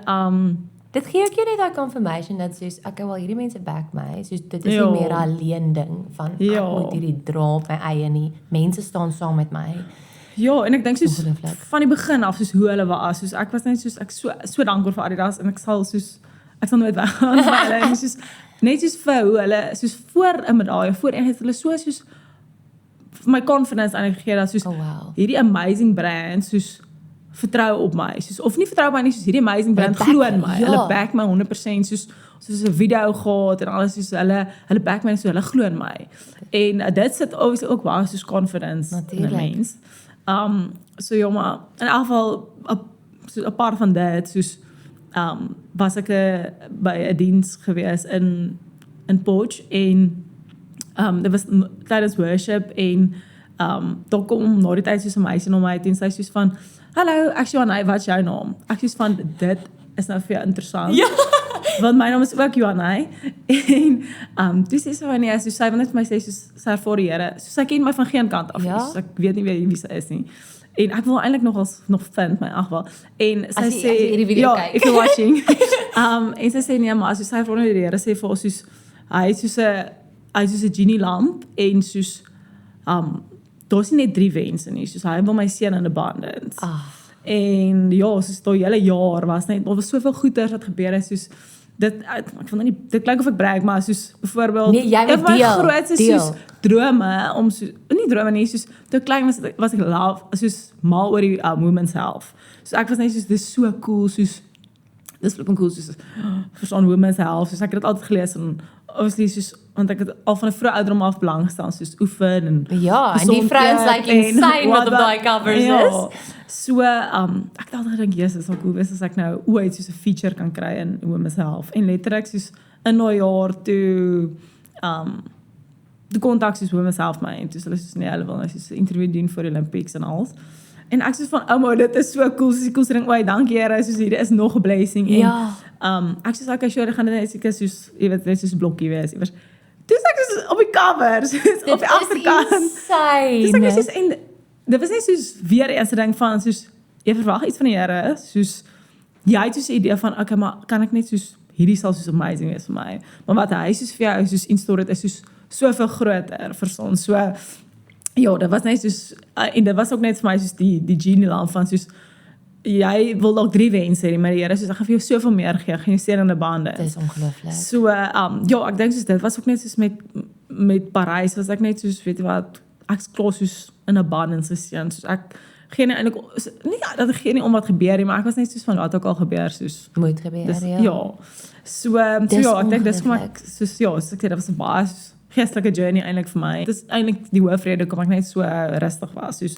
dit gee ook jou net daai confirmation dat soos okay, wel hierdie mense back my. Soos dit is nie meer 'n alleen ding van ek moet hierdie dra op my eie nie. Mense staan saam met my. Ja, en ek dink soos van die begin af soos hoe hulle was, soos ek was net soos ek so dankbaar vir Adidas en ek sal nooit weggaan van hulle en soos net soos vir hoe hulle soos voor 'n medalje voor en het hulle soos vir my confidence eintlik gegee dat soos hierdie amazing brand soos vertrou op my, soos of nie vertrou op my nie, soos hierdie amazing brand glo in my. Hulle back my 100% soos 'n video gehad en alles soos hulle back my so hulle glo in my. En dit sit obviously ook baie soos confidence in 'n mens. So ja, maar in elk geval so apart van dit soos was ek by 'n diens gewees in Potch en dit was tydens worship en daar kom na die tyd soos 'n meisie na my en sy soos van hallo, ek sê Johanna, wat is jou naam? Ek soos van dit is nou vir jou interessant. Ja. Want my naam is ook Johanna en toe sê sy van nee, soos sy wil net vir my sê soos sy ervaar die Here. Soos sy ken my van geen kant af. Soos ek weet nie wie sy is nie. En ek wil eintlik nog vind my agwel. En sy sê ja, if you're watching. En sy sê nee, maar soos sy ervaar die Here sê vir ons soos hy is soos 'n genie lamp en soos daar's nie net 3 wense nie. Soos hy wil my seën in abundance. En ja, soos daai hele jaar was net daar was soveel goeders wat gebeur het soos ek vind nie dit klink of ek brag maar soos byvoorbeeld jy moet grootste soos drome om so nie drome nie soos toe klein was ek love soos mal oor die women's health. So ek was net soos dis so cool soos dis flipping cool soos verstaan women's health. Soos ek het dit altyd gelees en obviously soos want ek het al van 'n vroeë ouderdom af belang gestel soos oefen en en die vrouens like insane wat op daai covers is. So ek het altyd gedink Jesus sal cool wees as ek nou ooit soos 'n feature kan kry in women's health en letterlik soos in daai jaar toe die kontak soos women's health my en toe hulle soos nee hulle wil nou soos 'n interview doen vir Olympics en alles. En ek soos van ouma dit is so cool soos die coolste ding ooit. Dankie Here soos hier is nog 'n blessing en ek soos okay sure gaan dit net seker soos jy weet net soos 'n blokkie wees iewers. Dis ek soos op die cover soos op die agterkant. Dis ek soos en dit was net soos weer eens 'n ding van soos jy verwag iets van die Here soos jy het soos 'n idee van okay maar kan ek net soos hierdie sal soos amazing wees vir my. Maar wat hy soos vir jou soos instoor is soos soveel groter vir ons. So ja, dit was net soos en dit was ook net vir my soos die genie lamp van soos jy wil dalk 3 wense hê, maar die Here soos ek gaan vir jou soveel meer gee, gaan jou seën in 'n bande. Dit is ongelooflik. So ja, ek dink soos dit was ook net soos met Parys was ek net soos weet jy wat ek's klaar soos in 'n abundance geseën. Soos ek geen eintlik nie dat ek geen om wat gebeur nie, maar ek was net soos van wat ook al gebeur soos moet gebeur ja. Ja. So ja, ek dink dis kom ek soos ja, soos ek sê dit was 'n baie geestelike journey eintlik vir my. Dis eintlik die hoofrede hoekom ek net so rustig was. Soos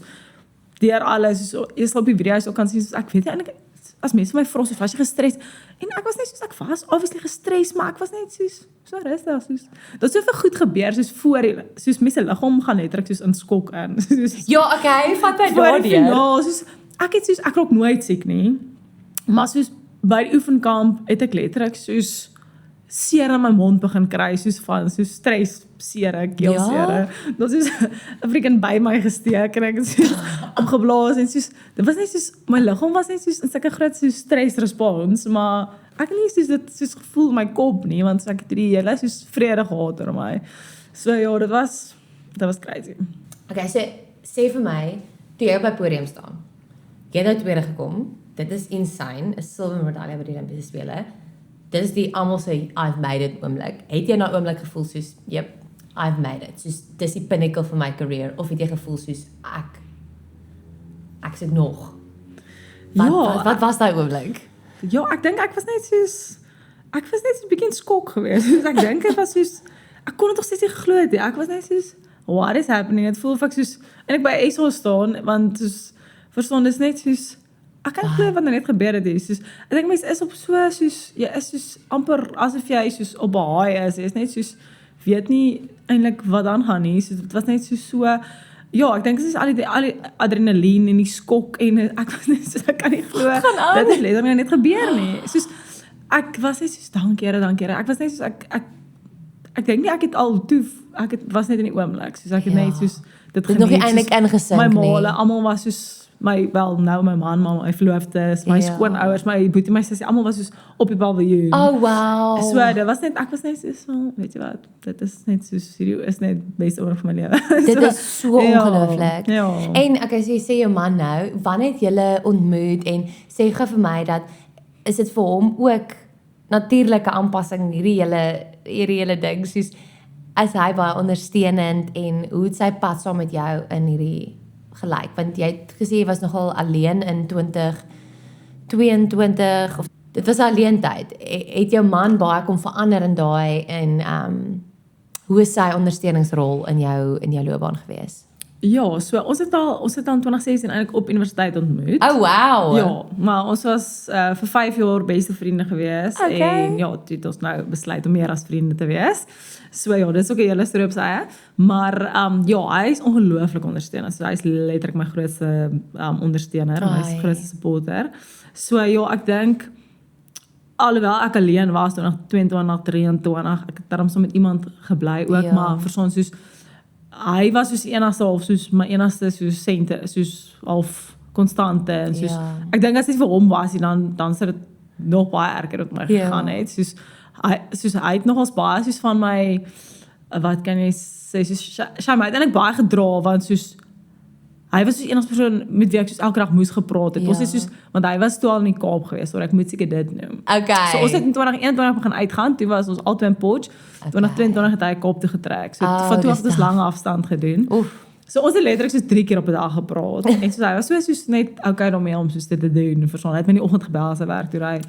deur alles, so eers op die video so kan sien, soos ek weet nie eintlik as mense my vra, so was jy gestres? En ek was net soos, ek was obviously gestres, maar ek was net soos, so rustig, soos, dat soveel goed gebeur, soos voor, soos mense liggaam gaan letterlik soos in skok in, soos, Ja, okay, vat my voor die daardeur. finaal, soos, ek raak nooit siek nie, maar soos, by die oefenkamp het ek letterlik soos, seer in my mond begin kry, soos stres, seere, keelsere, dat soos, 'n freaking by my gesteek, en ek het soos, opgeblaas, en soos, dit was net soos, my liggaam was net soos, in sulke groot soos stressrespons, maar, ek het nie soos dit soos gevoel in my kop nie, want ek het die hele soos vrede gehad oor my, so ja, dit was crazy. Okay, so sê vir my, toe jy op die podium staan, jy het nou tweede gekom, dit is insane, 'n silwer medalje by die Olympiese spele. Dit is die almal sê I've made it oomblik. Het jy nou oomblik gevoel soos, yep, I've made it. Soos dis die pinnacle van my career of het jy gevoel soos ek sit nog. Wat was daai oomblik? Ja, ek dink ek was net soos 'n bietjie in skok geweest. Dus ek dink dit was soos ek kon dit nog steeds nie geglo het nie. Ek was net soos what is happening? Dit voel of ek soos en ek by ESO staan want soos verstaan dis net soos ek kan nie glo wat net gebeur het hier. Soos ek dink mense is op so soos jy is soos amper asof jy soos op 'n haai is. Jy is net soos weet nie eintlik wat dan gaan nie. So dit was net so ja, ek dink dit is al die adrenalien en die skok en ek was net so ek kan nie glo dit het letterlik net gebeur nie. Soos ek was net soos dankie Here. Ek was net soos ek dink nie ek het al toe was net in die oomblik. Soos ek het net soos dit nog nie eintlik ingesink nie. My maale almal was soos my man, my verloofdes, my skoonouers, my boetie, my sussie, almal was soos op die paviljoen. Oh wow. So dit was net ek was net soos weet jy wat, dit is net so serieus, is net beste oomblik van my lewe. Dit is so ongelooflik. Ja. En okay, so jy sê jou man nou, wanneer het julle ontmoet en sê gou vir my dat is dit vir hom ook natuurlike aanpassing hierdie hele ding soos as hy baie ondersteunend en hoe het sy pad saam met jou in hierdie gelyk want jy het gesê jy was nogal alleen in 2022 of dit was alleen tyd het jou man baie kom verander in daai en hoe is sy ondersteuningsrol in jou loopbaan gewees? Ja, so ons het al in 2016 eintlik op universiteit ontmoet. Oh wow. Ja, maar ons was vir 5 jaar beste vriende gewees en ja, toe het ons nou besluit om meer as vriende te wees. So ja, dit is ook 'n hele storie op sy eie, maar ja, hy is ongelooflik ondersteuner. So hy is letterlik my grootste ondersteuner, my grootste supporter. So ja, ek dink alhoewel ek alleen was toe 22, 23, ek het daarom so met iemand gebly ook, maar verstaan soos hy was soos enigste half soos my enigste soos sente soos half konstante en soos ek dink as dit vir hom was dan sou dit nog baie erger op my gegaan het soos hy het nogals baie soos van my wat kan jy sê soos sy my eintlik baie gedra want soos hy was soos enigste persoon met wie ek soos elke dag moes gepraat het. Ons het soos want hy was toe al in die Kaap gewees, so ek moet seker dit noem. Okay. So ons het in 2021 begin uitgaan, toe was ons albei in Potch. 2022 het hy Kaap toe getrek. So van toe af het ons lange afstand gedoen. So ons het letterlik soos 3 keer op 'n dag gepraat. En soos hy was soos net okay daarmee om soos dit te doen. Verstaan, hy het my in die oggend gebel as hy werk toe ry.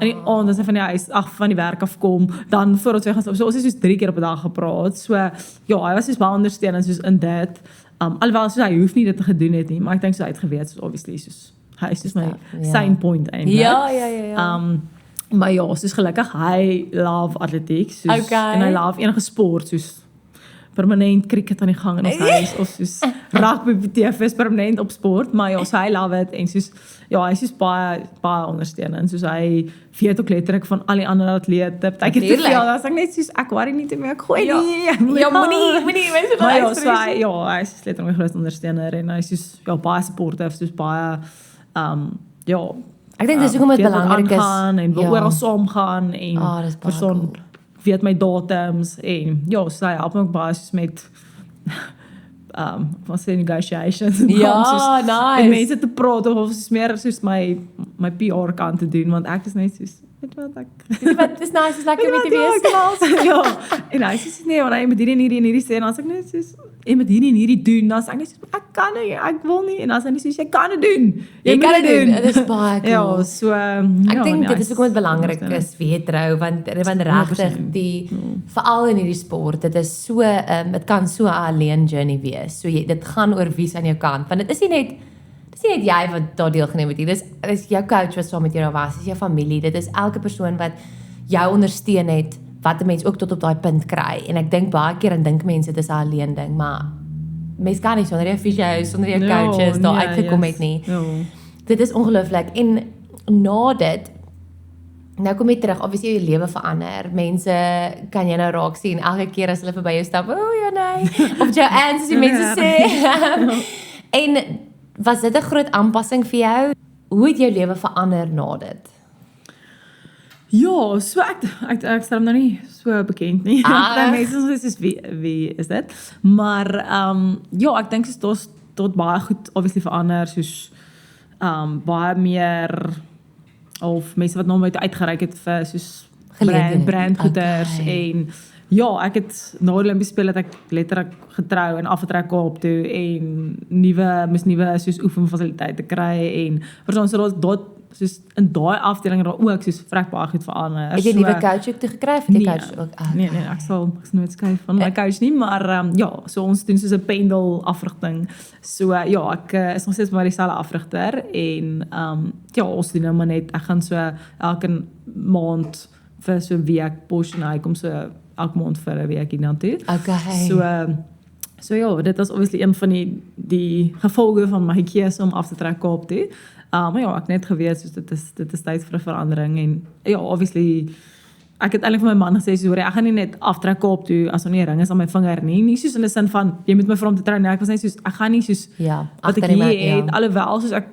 In die aand as hy van die huis van die werk af kom, dan voor ons weer gaan stap. So ons het soos 3 keer op 'n dag gepraat. So ja, hy was soos baie ondersteunend soos in dit. Alhoewel soos hy hoef nie dit te gedoen het nie, maar ek dink so hy het geweet soos obviously soos hy is soos my sign point eintlik. Ja. Maar ja, soos gelukkig hy love atletiek soos en hy love enige sport soos permanent cricket aan die gang in ons huis of soos rugby by TV is permanent op sport, maar ja, so hy love it en soos ja, hy is soos baie ondersteunend, soos hy weet ook letterlik van al die ander atlete. Ek het te veel, as ek net soos ek worry nie te meer ek gooi nie. Ja, moenie mense maar ja, so hy is letterlik my grootste ondersteuner en hy is soos ja, baie supportive, soos baie ja, ek dink dis hoekom dit belangrik is en wil oral saam gaan en persoon weet my datums en ja, so hy help my ook baie soos met wat sê negotiations en nice. En mense te praat of soos meer soos my PR kant te doen want ek is net soos weet wat wat is nice is lekker met die wees ja, en hy sê nee, want hy moet hierdie sê en as ek net soos jy moet hierdie doen, dan as ek net soos ek kan nie, ek wil nie en as hy net soos jy kan dit doen. Jy kan dit doen. Dit is baie cool. Ja, so ek dink dit is ook wat belangrik is weet trou want regtig veral in hierdie sport, dit is so dit kan so 'n alleen journey wees. So dit gaan oor wie's aan jou kant, want dit is nie net sien net jy wat daar deelgeneem het. Dis jou coach wat saam met jou daar was, dis jou familie. Dit is elke persoon wat jou ondersteun het wat 'n mens ook tot op daai punt kry. En ek dink baie keer dan dink mense dit is 'n alleen ding, maar mens kan nie sonder jou fisio, sonder jou coaches daar uitgekom het nie. Dit is ongelooflik. En na dit nou kom jy terug, obviously jou lewe verander. Mense kan jy nou raak sien elke keer as hulle verby jou stap. Ja nee. Of jou aunts die mense sê. En was dit 'n groot aanpassing vir jou? Hoe het jou lewe verander na dit? Ja, so ek stel hom nou nie so bekend nie. Mense is wie is dit? Maar ja, ek dink dit tot baie goed obviously verander, soos baie meer of mense wat nog nooit uitgereik het vir soos brandgoeders en ja, ek het na die Olimpiese spele het ek letterlik getrou en afgetrek Kaap toe en nuwe soos oefenfasiliteite kry en verstaan so dat soos in daai afdeling daar ook soos vrek baie goed verander. Het jy 'n nuwe coach ook te gekry of die coach ook? Nee, ek sal nooit skuif van my coach nie, maar ja, so ons doen soos 'n pendel afrigting. So ja, ek is nog steeds maar dieselfde afrigter en ja, ons doen nou maar net ek gaan so elke maand vir so 'n week push en hy kom so elke maand vir 'n week hiernatoe. Okay. So ja, dit is obviously een van die gevolge van my keuse om af te trek Kaap toe. Maar ja, ek net geweet soos dit is tyd vir 'n verandering en ja, obviously ek het eintlik vir my man gesê so ek gaan nie net aftrek Kaap toe as daar nie 'n ring is aan my vinger nie soos in 'n sin van jy moet my vir hom te trou nie, ek was net soos ek gaan nie soos wat ek hier het alhoewel soos ek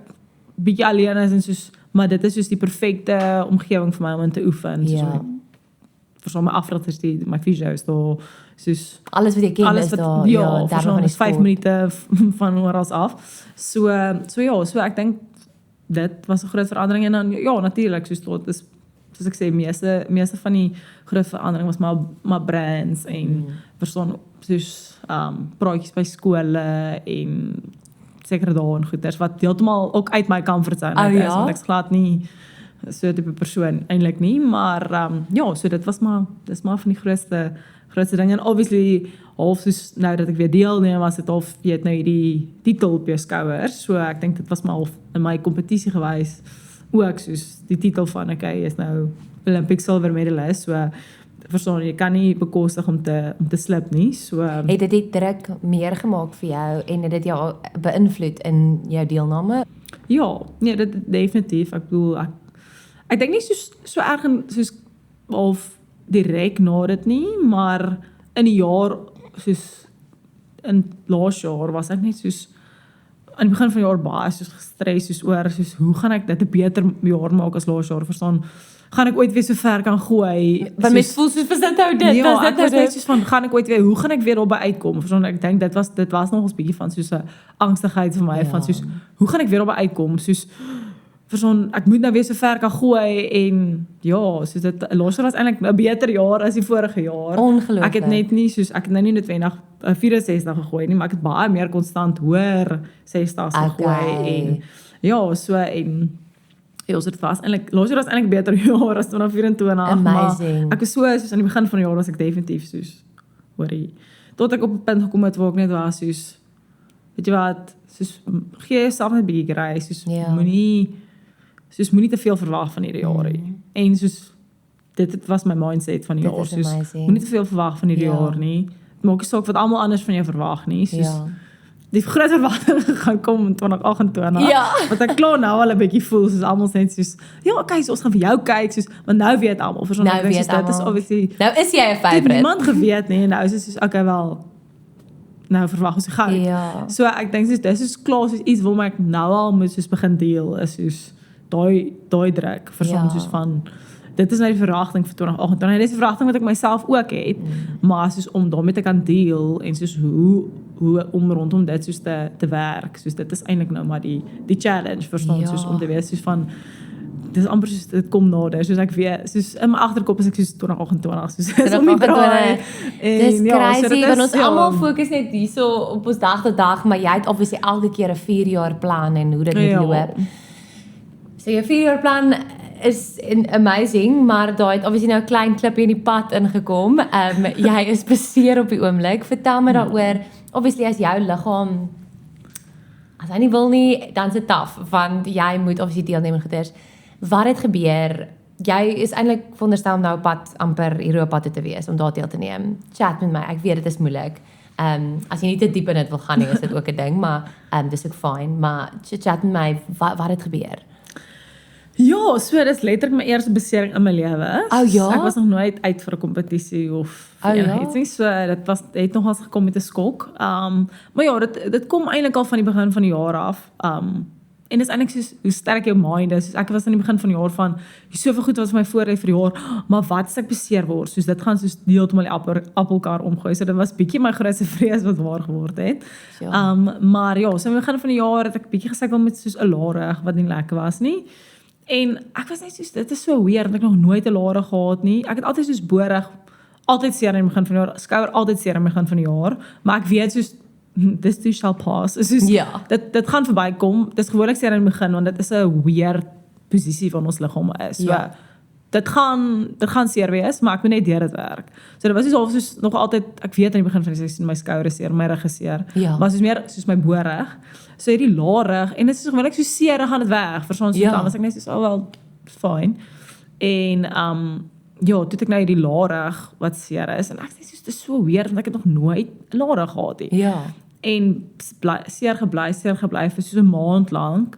bietjie alleen is en soos maar dit is soos die perfekte omgewing vir my om in te oefen soos vir my afrigters my fisio's daar soos alles wat jy ken is daar daar van 5 minute van oral af. So ek dink dit was 'n groot verandering en dan ja natuurlik soos ek sê meeste van die groot verandering was maar brands en verstaan soos praatjies by skole en sekere dae en goeders wat heeltemal ook uit my comfort zone is want ek's glad nie so 'n tipe persoon eintlik nie, maar ja, so dis maar van die grootste ding en obviously half soos nou dat ek weer deelneem was dit half jy het nou hierdie titel op jou skouers, so ek dink dit was maar half in my kompetisie gewys ook soos die titel van okay, is nou Olympic silver medalist, so verstaan jy kan nie bekostig om te slip nie, so het dit die druk meer gemaak vir jou en het dit jou beïnvloed in jou deelname? Ja, nee, dit definitief, ek bedoel ek dink nie so erg soos of direk na dit nie, maar in die jaar soos in laas jaar was ek net soos aan die begin van die jaar baie soos gestres soos oor soos hoe gaan ek dit 'n beter jaar maak as laas jaar, verstaan? Gaan ek ooit weer so ver kan gooi? Want mens voel soos was dit nou dit, ja, was dit nou net soos van gaan ek ooit weer hoe gaan ek weer daarby uitkom? Verstaan? Ek dink dit was nog 'n bietjie van soos 'n angstigheid vir my van soos hoe gaan ek weer daarby uitkom? Soos verstaan, ek moet nou weer so ver kan gooi en ja, soos dit laas jaar was eintlik 'n beter jaar as die vorige jaar. Ongelooflik. Ek het net nie soos ek het nou nie noodwendig 64 gegooi nie, maar ek het baie meer konstant hoër 60 gegooi en ja, so en ja, so dit was eintlik laas jaar was eintlik beter jaar as 2024. Amazing. Maar ek was soos aan die begin van die jaar was ek definitief soos hoorie tot ek op 'n punt gekom het waar ek net was soos weet jy wat, soos gee jouself net 'n bietjie grace, soos moenie te veel verwag van hierdie jaar nie. En soos dit was my mindset van die jaar, soos moenie te veel verwag van hierdie jaar nie. Dit maak nie saak wat almal anders van jou verwag nie, soos die groot verwagtinge gaan kom in 2028. Want ek klaar nou al 'n bietjie voel soos almal net soos ja, okay, so ons gaan vir jou kyk soos want nou weet almal, verstaan nou weet dit is obviously nou is jy 'n favorite. Niemand geweet nie en nou is dit soos okay wel nou verwag ons gou. So ek dink soos dis is klaar soos iets wil ek nou al moet soos begin deel is soos daai druk verstaan soos van dit is nou die verwagting vir 2028 en dis die verwagting wat ek myself ook het maar soos om daarmee te kan deel en soos hoe om rondom dit soos te werk soos dit is eintlik nou maar die challenge verstaan soos om te weet soos van dis amper soos dit kom nader soos ek weet soos in my agterkop is ek soos 2028 soos is om die draai dis crazy want ons almal fokus net hierso op ons dag tot dag maar jy het obviously elke keer 'n 4-jaar plan en hoe dit moet loop. So jou 4-jaar plan is amazing, maar daar het obviously nou 'n klein klipie in die pad ingekom. Jy is beseer op die oomblik. Vertel my daaroor. Obviously as jou liggaam as hy nie wil nie, dan is dit taaf, want jy moet obviously deelneem aan goeders. Wat het gebeur? Jy is eintlik veronderstel om nou op pad amper Europa toe te wees, om daar deel te neem. Chat met my, ek weet dit is moeilik. As jy nie te diep in dit wil gaan nie, is dit ook 'n ding, maar dis ook fyn, maar chat met my, wat het gebeur? Ja, so dis letterlik my eerste besering in my lewe. Oh ja? Ek was nog nooit uit vir 'n kompetisie of enigiets nie. So het nogals gekom met 'n skok. Maar ja, dit kom eintlik al van die begin van die jaar af. En dis eintlik soos hoe sterk jou mind is. Soos ek was aan die begin van die jaar van soveel goed wat vir my voorlê vir die jaar, maar wat as ek beseer word? Soos dit gaan soos heeltemal die appelkar omgooi. So dit was bietjie my grootste vrees wat waar geword het. Ja. Maar ja, so aan die begin van die jaar het ek bietjie gesukkel met soos 'n larig wat nie lekker was nie. En ek was net soos, dit is so weird, want ek nog nooit 'n larig gehad nie. Ek het altyd soos borig, altyd seer aan die begin van die jaar, skouer altyd seer aan die begin van die jaar, maar ek weet soos, this too shall pass. Soos, Ja. Dit gaan verbykom. Dit is gewoonlik seer aan die begin, want dit is 'n weird posisie van ons liggaam is. So, Ja. dit gaan seer wees, maar ek moet net deur dit werk. So dit was soos nog altyd, ek weet aan die begin van die seisoen, my skouer is seer, my rug is seer, Ja. maar soos meer soos my borig. So hierdie larig, en dit is gewoonlik so seer, dan gaan dit weg. Verstaan, so dan was ek net soos, oh wel, fine. En ja, toe het ek nou hierdie larig wat seer is, en ek sê soos, dit is so weird, want ek het nog nooit larig gehad nie. Ja. En seer gebly vir soos 'n maand lank.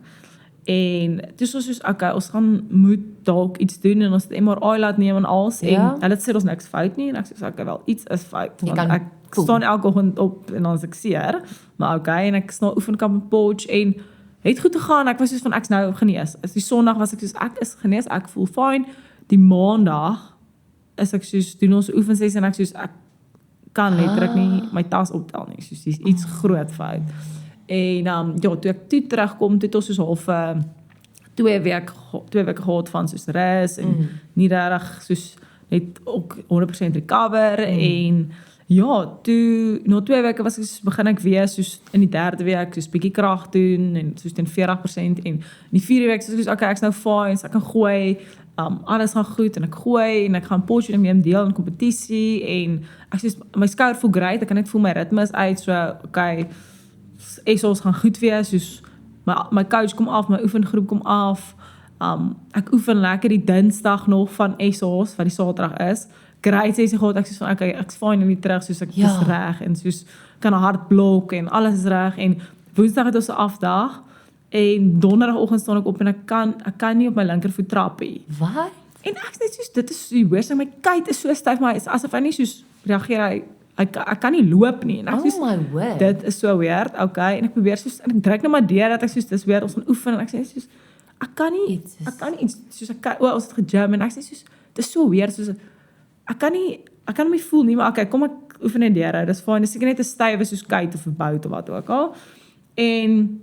En toe soos okay, ons moet dalk iets doen en ons het MRI laat neem en alles en hulle sê ons niks fout nie en ek sê okay, wel iets is fout. Want ek staan elke oggend op en dan is ek seer, maar okay, en ek is nou oefenkamp in Potch en het goed gegaan. Ek was soos van ek's nou genees. Is die Sondag was ek soos ek is genees, ek voel fyn. Die Maandag is ek soos doen ons oefensessie en ek soos ek kan letterlik nie my tas optel nie. Soos dis iets groot fout. En ja, toe ek terugkom, toe het ons soos half 2 weke gehad van soos rus en nie regtig soos net ook 100% recover en ja, toe na 2 weke was ek soos begin ek weer soos in die 3de week soos bietjie krag doen en soos teen 40% en in die 4de week soos okay, ek's nou fine, so ek kan gooi. Alles gaan goed en ek gooi en ek gaan Potch en neem deel aan kompetisie en ek soos my skouer voel great, ek kan net voel my ritme is uit, so okay, ESOS gaan goed wees, soos my coach kom af, my oefengroep kom af, ek oefen lekker die Dinsdag nog van ESOS, wat die Saterdag is, great sessie gehad, ek soos van, okay, ek's finally terug, soos ek is reg, en soos kan 'n hart blok, en alles is reg, en Woensdag het ons 'n afdag, en Donderdagoggend staan ek op, en ek kan nie op my linkervoet trap nie. Wat? En ek sê soos, dit is die worst, my kuit is so styf, maar asof hy nie soos reageer, ek kan nie loop nie. En ek soos, my word. dit is so weird, okay, en ek probeer soos, en ek druk nou maar deur, dat ek soos, dis weer, ons gaan oefen, en ek sê soos, ek kan nie iets, soos ons het gegym, en ek sê soos, dit is so weird, soos, ek kan my voel nie, maar okay, kom ek oefen net deur, dis fine, dis seker net 'n stywe soos kuit of 'n bout of wat ook al, en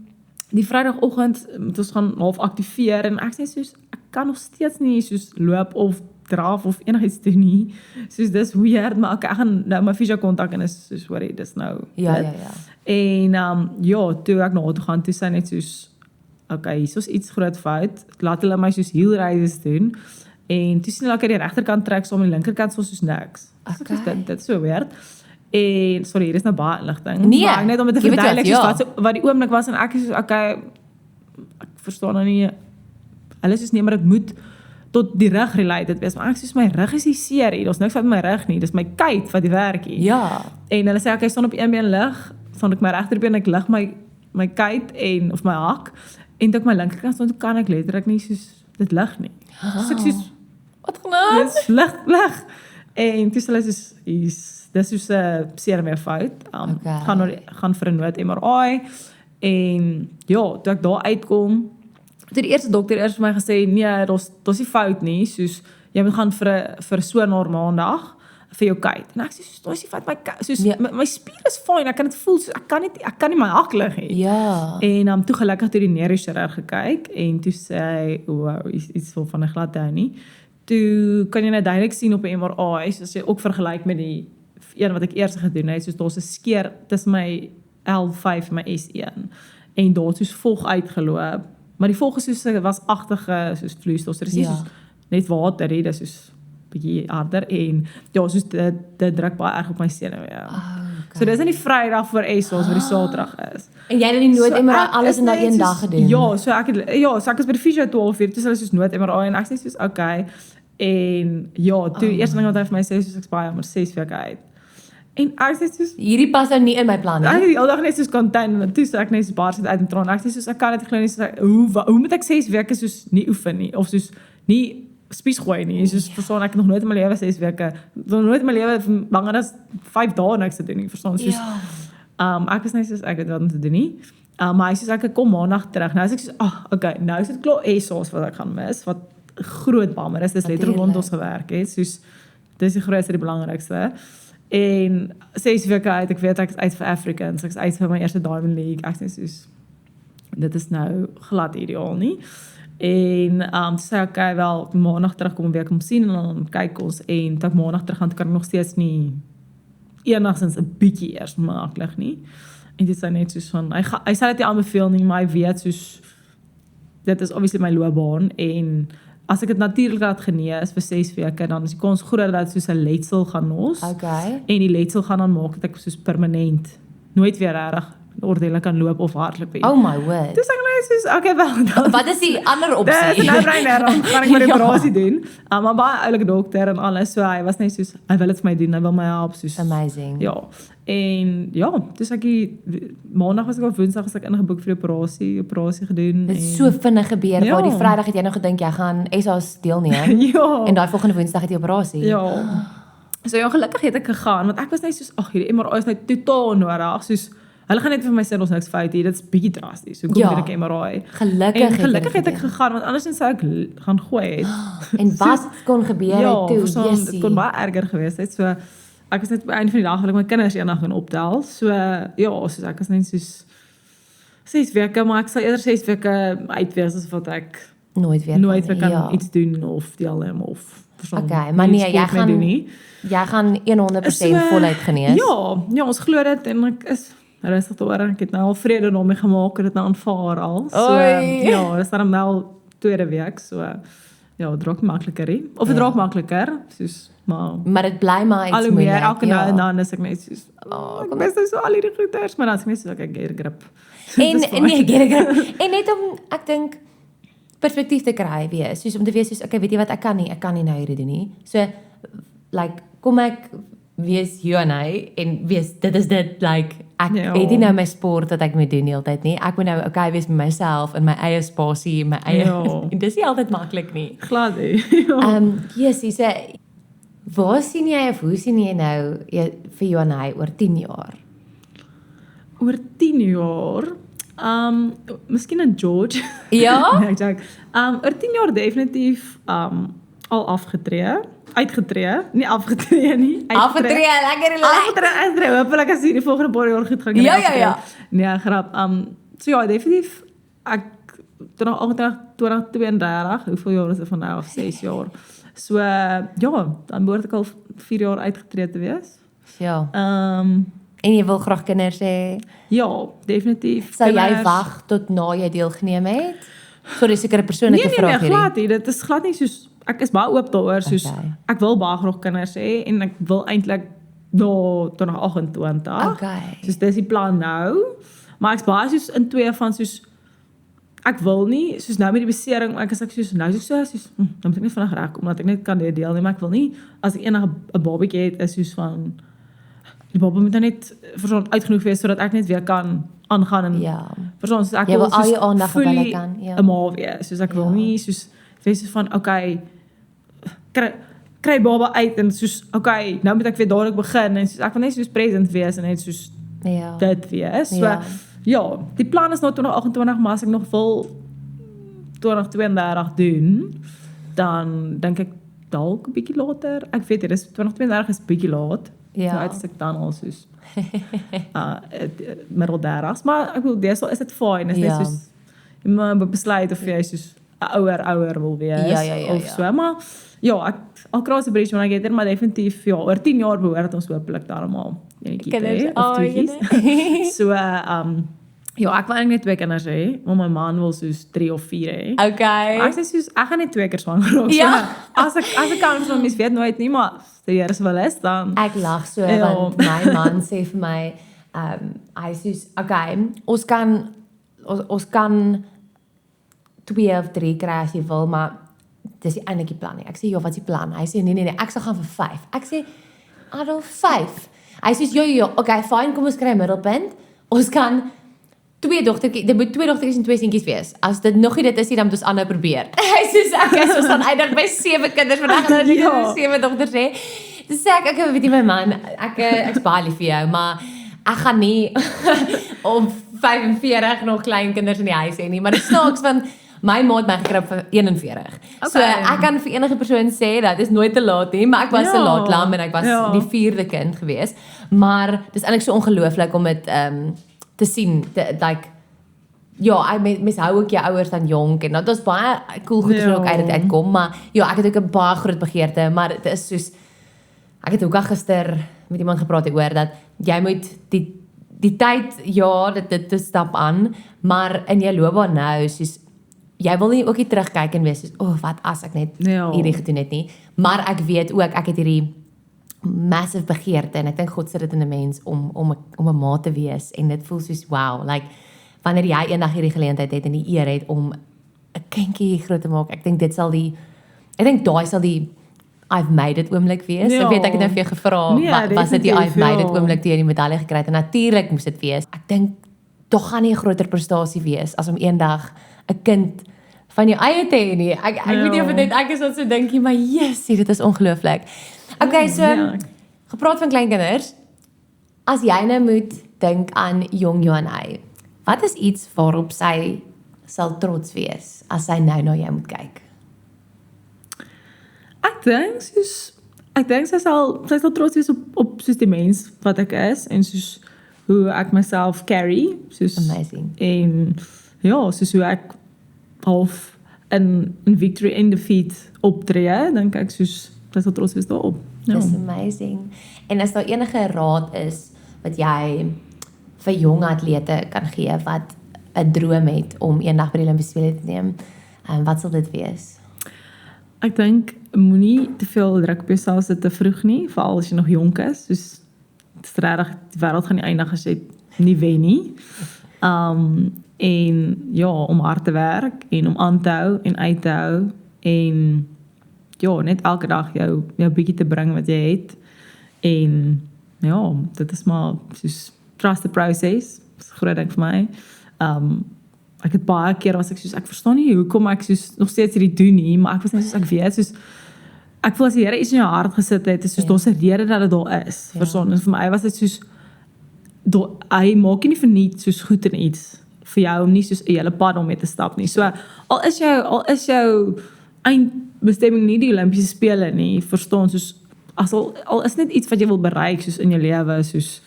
die Vrydagoggend moet ons gaan half aktiveer, en ek sê soos, ek kan nog steeds nie soos loop of draf of enigiets doen nie. Soos dis weird, maar ek gaan nou my fisio kontak en is soos worry, dis nou. Ja. En ja, toe ek na toe gaan, toe sê net soos okay, hier is iets groot fout. Laat hulle my soos heel races doen. En toe sien hulle die regterkant trek saam en die linkerkant soos niks. Okay. Dit is so weird. En sorry, hier is nou baie inligting. Nee, maar net om dit te give it verduidelik us, soos wat die oomblik was en ek is soos okay, ek verstaan nou nie. Hulle is soos nee, maar dit moet tot die rug related wees. Maar ek sê my rug is nie seer nie. Daar's niks wat met my rug nie. Dis my kuit wat die werk hier. Ja. En hulle sê ek staan op een been lig, staan ek my regterbeen ek lig my kuit en of my hak en toe ek my linkerkant staan, kan ek letterlik nie soos dit lig nie. Dus ek soos wat gaan? dis lig. En toe sê hulle soos dis soos 'n seer meer fout. Gaan vir 'n nood MRI en ja, toe ek daar uitkom, toe die eerste dokter eers vir my gesê, nee, daar's nie fout nie, soos, jy moet gaan vir 'n sonar maandag, vir jou kuit. En ek sê, soos, daar's nie fout, my spier is fyn, ek kan dit voel, soos, ek kan nie my hak lig nie. Ja. En toe gelukkig toe die neurochirurg gekyk, en toe sê hy, wow, iets vol van 'n glad hou nie. Toe kan jy nou duidelik sien op 'n MRI, soos jy ook vergelyk met die een wat ek eers gedoen het, soos daar's 'n skeer tussen my L5 en my S1, en daar het soos volg uitgeloop, maar die volg was agtige soos vloeistof, so dis nie soos net water nie, dis soos bietjie harder, en ja, soos dit druk baie erg op my senuwee. So dis in die Vrydag voor ASOS wat die Saterdag is. En jy het nie nooit So, MRI ek alles is in daai net een dag soos- gedoen? Ja, so ek is by die fisio 12 uur, toe hulle soos nooit MRI en ek sê soos okay. En ja, toe eerste ding wat hy vir my sê soos ek baie maar 6 weke uit. En ek sê soos Hierdie pas nou nie in my plan ek nie. het die hele dag net soos contain en toe sê ek net soos bars uit en traan. Ek sê soos ek kan dit glo nie soos hoe moet ek 6 weke soos nie oefen nie of soos nie spies gooi nie. Soos verstaan ek het nog nooit in my lewe 6 weke, nog nooit in my lewe langer as 5 dae niks te doen nie. Verstaan soos ek is net soos ek het wat om te doen nie. Maar hy sê ek kom maandag terug. Nou is ek soos okay, nou is dit klaar ASOS wat ek gaan mis wat groot bammer is. Dis letterlik rond ons gewerk het. Soos dis die grootste, die belangrikste. En 6 weke uit, ek weet ek is uit vir Africans, ek is uit vir my eerste Diamond League. Ek sê soos dit is nou glad ideaal nie. En toe sê ek okay, wel maandag terug kom 'n week om sien en dan kyk ons en tot maandag terug gaan kan ek nog steeds nie enigstens 'n bietjie eers maklik nie. En dit is net soos van hy sê dit nie aanbeveel nie, maar hy weet soos dit is obviously my loopbaan en as ek dit natuurlik laat genees vir 6 weke dan is die kans groot dat soos 'n letsel gaan los. Okay. En die letsel gaan dan maak dat ek soos permanent nooit weer regtig ordentlik kan loop of hardloop nie. Oh my word. Dis ek net soos okay wel dan. Wat is die ander Dis opsie? nou breiner, dan gaan ek my Ja. operasie doen. Maar baie oulike dokter en alles, so hy was net soos hy wil dit vir my doen, hy wil my help soos Amazing. ja. En ja, dis ek maandag was ek of woensdag was ek ingeboek vir die operasie gedoen Dit is so vinnig gebeur. Ja. Waar die Vrydag het jy nou gedink jy gaan SA's deelneem ja. en daai volgende Woensdag het jy operasie. Ja. So ja, gelukkig het ek gegaan want ek was net soos hierdie MRI is nou totaal onnodig, soos hulle gaan net vir my sê ons niks fout hier, dit is bietjie drasties. Hoekom Ja. doen ek MRI? Gelukkig Het ek gegaan want anders sou ek gaan gooi het. En wat kon gebeur Ja, het toe? verstaan, dit Jessie. kon baie erger gewees het. So ek is net by einde van die dag wil ek my kinders eendag gaan optel. So ja, soos ek is net soos 6 weke, maar ek sal eerder 6 weke uitwees as wat ek Nooit weer kan ja. iets doen of deelneem of verstaan. Okay, maar nee, jy gaan doen nie. Jy gaan 100% voluit genees. Ja, ons glo dit en ek is rustig daaroor. Ek het nou al vrede daarmee gemaak en dit nou aanvaar al. So Oei. ja, dis dan nou tweede week, so ja, dit raak makliker hè. Of dit raak makliker, soos maar Maar dit bly maar iets al hoe meer moeilik. elke nou en dan is ek net soos kom ek is so al hierdie goeders, maar dan is ek net so ek get grip. En nee, en net om ek dink perspektief te kry weer, soos om te wees soos okay, weet jy wat ek kan nie nou hierdie doen nie. So like kom ek wees you en hy en wees dit is dit like ek Ja. het nie nou my sport wat ek moet doen die hele tyd nie. Ek moet nou okay wees met myself in my eie spasie, my eie Ja. en dis nie altyd maklik nie. Glad hè. Ja. Jessie sê waar sien jy of hoe sien jy nou vir jou en hy oor 10 jaar? Oor 10 jaar, miskien in George. Ja? Nee, ek joke. Oor 10 jaar definitief al uitgetree, nie afgetree nie. Afgetree, lekker relax. Uitgetree. Hopelik as hierdie volgende paar jaar goed gaan. Ja, afgetree. ja. Nee, grap. So ja, definitief ek 2032, hoeveel jaar is dit van nou af? 6 jaar. So ja, dan behoort ek al 4 jaar uitgetree te wees. Ja. Ehm En jy wil graag kinders hê? ja, definitief. Sou jy Kinders. wag tot na jy deelgeneem het? Sorry, seker 'n persoonlike vraag Nee, hierdie. glad nie. Dit is glad nie soos ek is baie oop daaroor soos Okay. ek wil baie graag kinders hê en ek wil eintlik tot 28. Okay. Soos dis die plan nou. Maar ek's baie soos in twee van soos ek wil nie soos nou met die besering, ek is soos nou soos dan moet ek net vinnig reg omdat ek net kan deel nie, maar ek wil nie as ek enige 'n babatjie het is soos van die baba moet nou net verstaan uitgenoeg wees sodat ek net weer kan aangaan en Ja. verstaan soos ek Jy wil al soos jou aandag op hulle fully kan, ja. 'n ma wees, soos ek wil Ja. nie soos wees soos van okay kry baba uit en soos okay nou moet ek weer dadelik begin en soos ek wil net soos present wees en net soos Ja. dit wees. So Ja. ja, die plan is nou 2028, maar as ek nog wil 2032 doen, dan dink ek dalk 'n bietjie later. Ek weet dit is 2032 is bietjie laat. Ja. So uitsit dan al soos middel 30's, maar ek bedoel dis is dit fyn, is net Ja. soos jy moet besluit of jy soos 'n ouer wil wees Ja, of so, maar ja, ek al cross the bridge when I get there, maar definitief ja, oor 10 jaar behoort ons hopelik dan almal enetjie te hê of tweetjies. So ja, ek wil eintlik net 2 kinders hê, maar my man wil soos 3 of 4 hê. Okay. Maar ek sê soos ek gaan net 2 keer swanger raak. Ja. So, as ek kan van mens weet nooit nie, maar die Here se wil is dan. Ek lag so Ja. want my man sê vir my hy sê okay, ons kan 2 of 3 kry as jy wil, maar dis nie eintlik die plan nie. Ek sê, "Ja, wat is die plan?" Hy sê, "Nee, ek sal gaan vir 5." Ek sê, "Adolf, 5." Hy sê, "Ja, okay, fine, kom ons kry 'n middelpunt. Ons kan 2 dogtertjies, dit moet 2 dogtertjies en 2 seentjies wees. As dit nog nie dit is nie, dan moet ons aanhou probeer." Hy sê, "Okay, so ons gaan eindig by 7 kinders vandag en dan Ja. 7 dogters hê." Dis sê ek, "Okay, weet jy my man, ek's baie lief vir jou, maar ek gaan nie om 45 nog kleinkinders in die huis hê nie." Maar dit snaaks van my ma het my gekry vir 41. So Okay. ek kan vir enige persoon sê dat dit is nooit te laat nie, maar ek was 'n Ja. laat lam en ek was die 4de kind gewees. Maar dis eintlik so ongelooflik om dit te sien, like ja, mens hou ook jou ouers dan jonk en dit is baie cool goed Ja. ook uit dit uitkom, maar ja, ek het ook 'n baie groot begeerte, maar dit is soos ek het ook al gister met iemand gepraat oor dat jy moet die tyd, ja, dit stap aan, maar in jou loopbaan nou, soos jy wil nie ook nie terugkyk en wees soos, wat as ek net Ja. hierdie gedoen het nie. Maar ek weet ook ek het hierdie massive begeerte en ek dink God sit dit in 'n mens om 'n ma te wees en dit voel soos wow, like wanneer jy eendag hierdie geleentheid het en die eer het om 'n kindjie groot te maak. Ek dink daai sal die I've made it oomblik wees. Ja. Ek weet ek het nou vir jou gevra, Nee, was dit die definitief, I've made it ja. oomblik toe jy die medalje gekry het? En natuurlik moes dit wees. Ek dink tog gaan nie 'n groter prestasie wees as om eendag 'n kind van jou eie te hê nie. Ek weet nie of dit net ek is wat so dink nie, maar jessie, dit is ongelooflik. Okay, so Ja. gepraat van kleinkinders. As jy nou moet dink aan jong Johanay, wat is iets waarop sy sal trots wees as sy nou na jou moet kyk? Ek dink sy sal trots wees op soos die mens wat ek is en soos hoe ek myself carry, soos Amazing. en ja, soos hoe ek half in victory and defeat optree, dink ek soos sy sal trots wees daarop. Ja. Dis amazing. En as daar enige raad is wat jy vir jong atlete kan gee wat 'n droom het om eendag by die Olimpiese spele te neem, wat sal dit wees? Ek dink moenie te veel druk op jouself sit te vroeg nie, veral as jy nog jonk is. Soos dit is regtig die wêreld gaan nie eindig as jy nie wen nie. En ja, om hard te werk en om aan te hou en uit te hou en ja, net elke dag jou bietjie te bring wat jy het. En ja, dit is maar soos trust the process. Dit is 'n groot ding vir my. Ek het baie keer was ek soos ek verstaan nie hoekom ek soos nog steeds hierdie doen nie, maar ek was net soos ek weet soos ek voel as die Here iets in jou hart gesit het, is soos daar's 'n rede dat dit daar is. Verstaan? En vir my was dit soos hy maak nie verniet soos goed en iets vir jou om nie soos 'n hele pad om mee te stap nie. So al is jou eindbestemming nie die Olimpiese spele nie, verstaan, soos al is net iets wat jy wil bereik soos in jou lewe, soos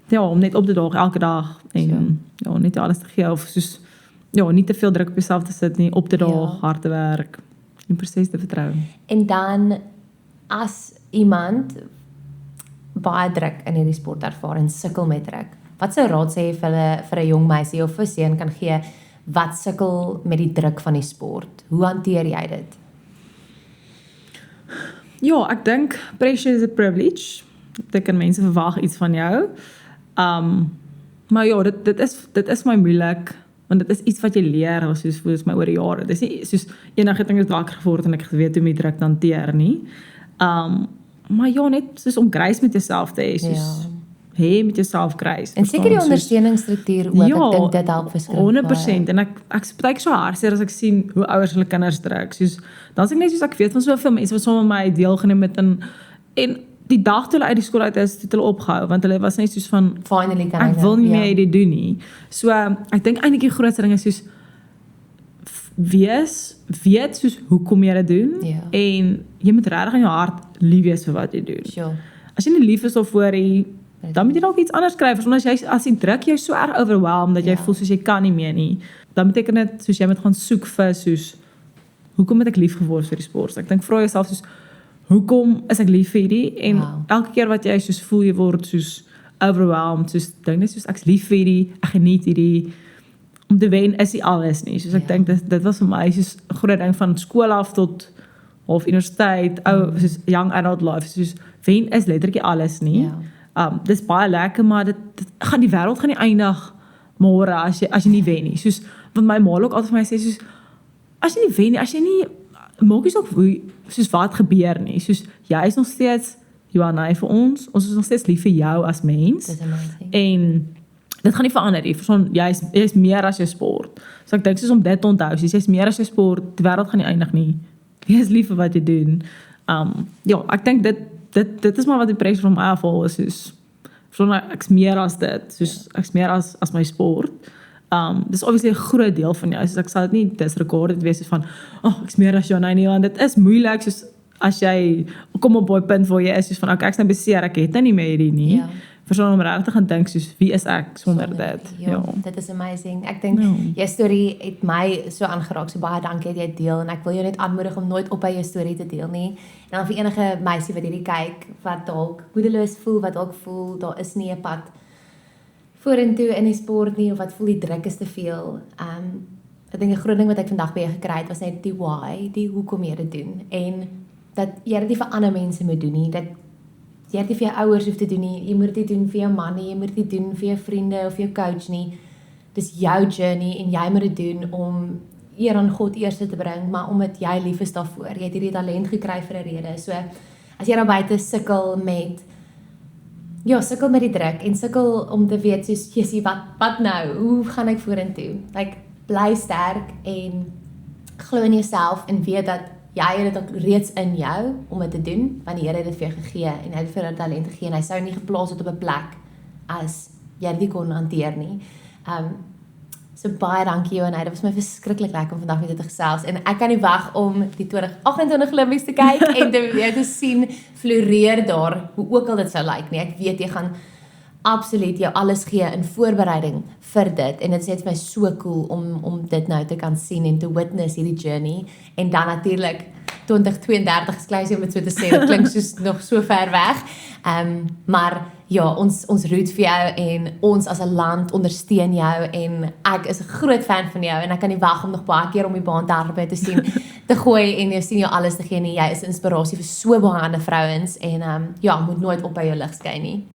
ja, om net op te daag elke dag en ja, net alles te gee of soos ja, nie te veel druk op jouself te sit nie, op te daag, hard te werk, en proses te vertrou. En dan as iemand baie druk in hierdie sport ervaar en sukkel met druk, wat sou raad sê vir 'n jong meisie of 'n seun kan gee wat sukkel met die druk van die sport? Hoe hanteer jy dit? Ja, ek dink pressure is a privilege. Dit kan mense verwag iets van jou. Maar ja, dit is my moeilik want dit is iets wat jy leer soos my oor die jare. Dis nie soos enige ding het wakker geword en ek geweet hoe om die druk te hanteer nie. Maar ja, net soos om grace met jouself te hê, soos hê met jouself grace. En seker die ondersteuningsstruktuur ook, ek dink dit help verskriklik. 100%. En ek is baie so hartseer as ek sien hoe ouers hulle kinders druk. Soos dan is ek net soos ek weet van soveel mense wat saam met my deelgeneem het en die dag toe hulle uit die skool uit is, het hulle opgehou want hulle was net soos van Finally kan ek wil nie meer dit doen nie. So ek dink eintlik die grootste ding is soos weet soos hoekom jy dit doen en jy moet regtig in jou hart lief wees vir wat jy doen. Sure. As jy nie lief is of worry, dan moet jy dalk iets anders skryf. Want as die druk jou so erg overwhelm dat jy voel soos jy kan nie meer nie, dan beteken dit soos jy moet gaan soek vir soos hoekom het ek lief geword vir die sport? Ek dink vra jouself soos hoekom is ek lief vir hierdie? En elke keer wat jy soos voel jy word soos overwhelmed, soos dink net soos ek's lief vir hierdie, ek geniet hierdie. Om te wen is nie alles nie. Soos ek dink dit was vir my soos 'n groot ding van skool af tot of universiteit, soos young adult life, soos wen is letterlik alles nie. Dis baie lekker, maar dit gaan die wêreld gaan nie eindig môre as jy nie wen nie. Soos wat my ma ook altyd vir my sê, soos as jy nie wen nie, as jy nie maak nie saak soos wat gebeur nie. Soos jy is nog steeds Johanna vir ons is nog steeds lief vir jou as mens. Dis amazing. En dit gaan nie verander nie. Jy is meer as jou sport. So ek dink soos om dit te onthou, jy is meer as jou sport, die wêreld gaan nie eindig nie. Jy is lief vir wat jy doen. Ja, ek dink dit is maar wat die pressure van my afval is, soos ek's meer as dit, soos ek's meer as my sport. Dis obviously 'n groot deel van jou, soos ek sal dit nie disregarded wees soos van, ek's meer as jou nie, want dit is moeilik, soos as jy kom op 'n punt waar jy is, soos van, ek nou beseer, ek het nie meer hierdie nie. Ja. Verstaan om regtig te gaan dink, soos, wie is ek sonder dit? Ja, dit is amazing. Ek dink, jou storie het my so aangeraak, so baie dankie dat jy dit deel, en ek wil jou net aanmoedig om nooit op by jou storie te deel nie. En dan vir enige meisie wat hierdie kyk, wat dalk moedeloos voel, wat dalk voel, daar is nie 'n pad vorentoe in die sport nie, of wat voel die druk is te veel. Ek dink 'n groot ding wat ek vandag by jou gekry het, was net die why, die hoekom jy dit doen. En dat jy dit nie vir ander mense moet doen nie, dat jy dit nie vir jou ouers hoef te doen nie, jy moet dit doen vir jou man nie, jy moet dit doen vir jou vriende of jou coach nie. Dis jou journey en jy moet dit doen om eer aan God eers te bring, maar omdat jy lief is daarvoor. Jy het hierdie talent gekry vir 'n rede. So as jy daar buite sukkel met die druk en sukkel om te weet soos Jessie, wat nou? Hoe gaan ek vorentoe? Bly sterk en glo in jouself en weet dat jy het dit ook reeds in jou om dit te doen, want die Here het dit vir jou gegee en hy het vir jou talent gegee en hy sou nie geplaas het op 'n plek as jy dit kon hanteer nie. So baie dankie Johanna, dit was my verskriklik lekker om vandag met jou te gesels en ek kan nie wag om die 2028 Olympics te kyk en jou te sien floreer daar, hoe ook al dit sou lyk nie. Ek weet jy gaan absoluut jou alles gee in voorbereiding vir dit en dit is net vir my so cool om dit nou te kan sien en te witness hierdie journey en dan natuurlik 2032 is klein om dit so te sê, dit klink soos nog so ver weg, maar ja, ons root vir jou en ons as 'n land ondersteun jou en ek is 'n groot fan van jou en ek kan nie wag om nog baie keer om die baan te hardloop te sien, te gooi en jou sien jou alles te gee nie, jy is inspirasie vir so baie ander vrouens en moet nooit op by jou lig skyn nie.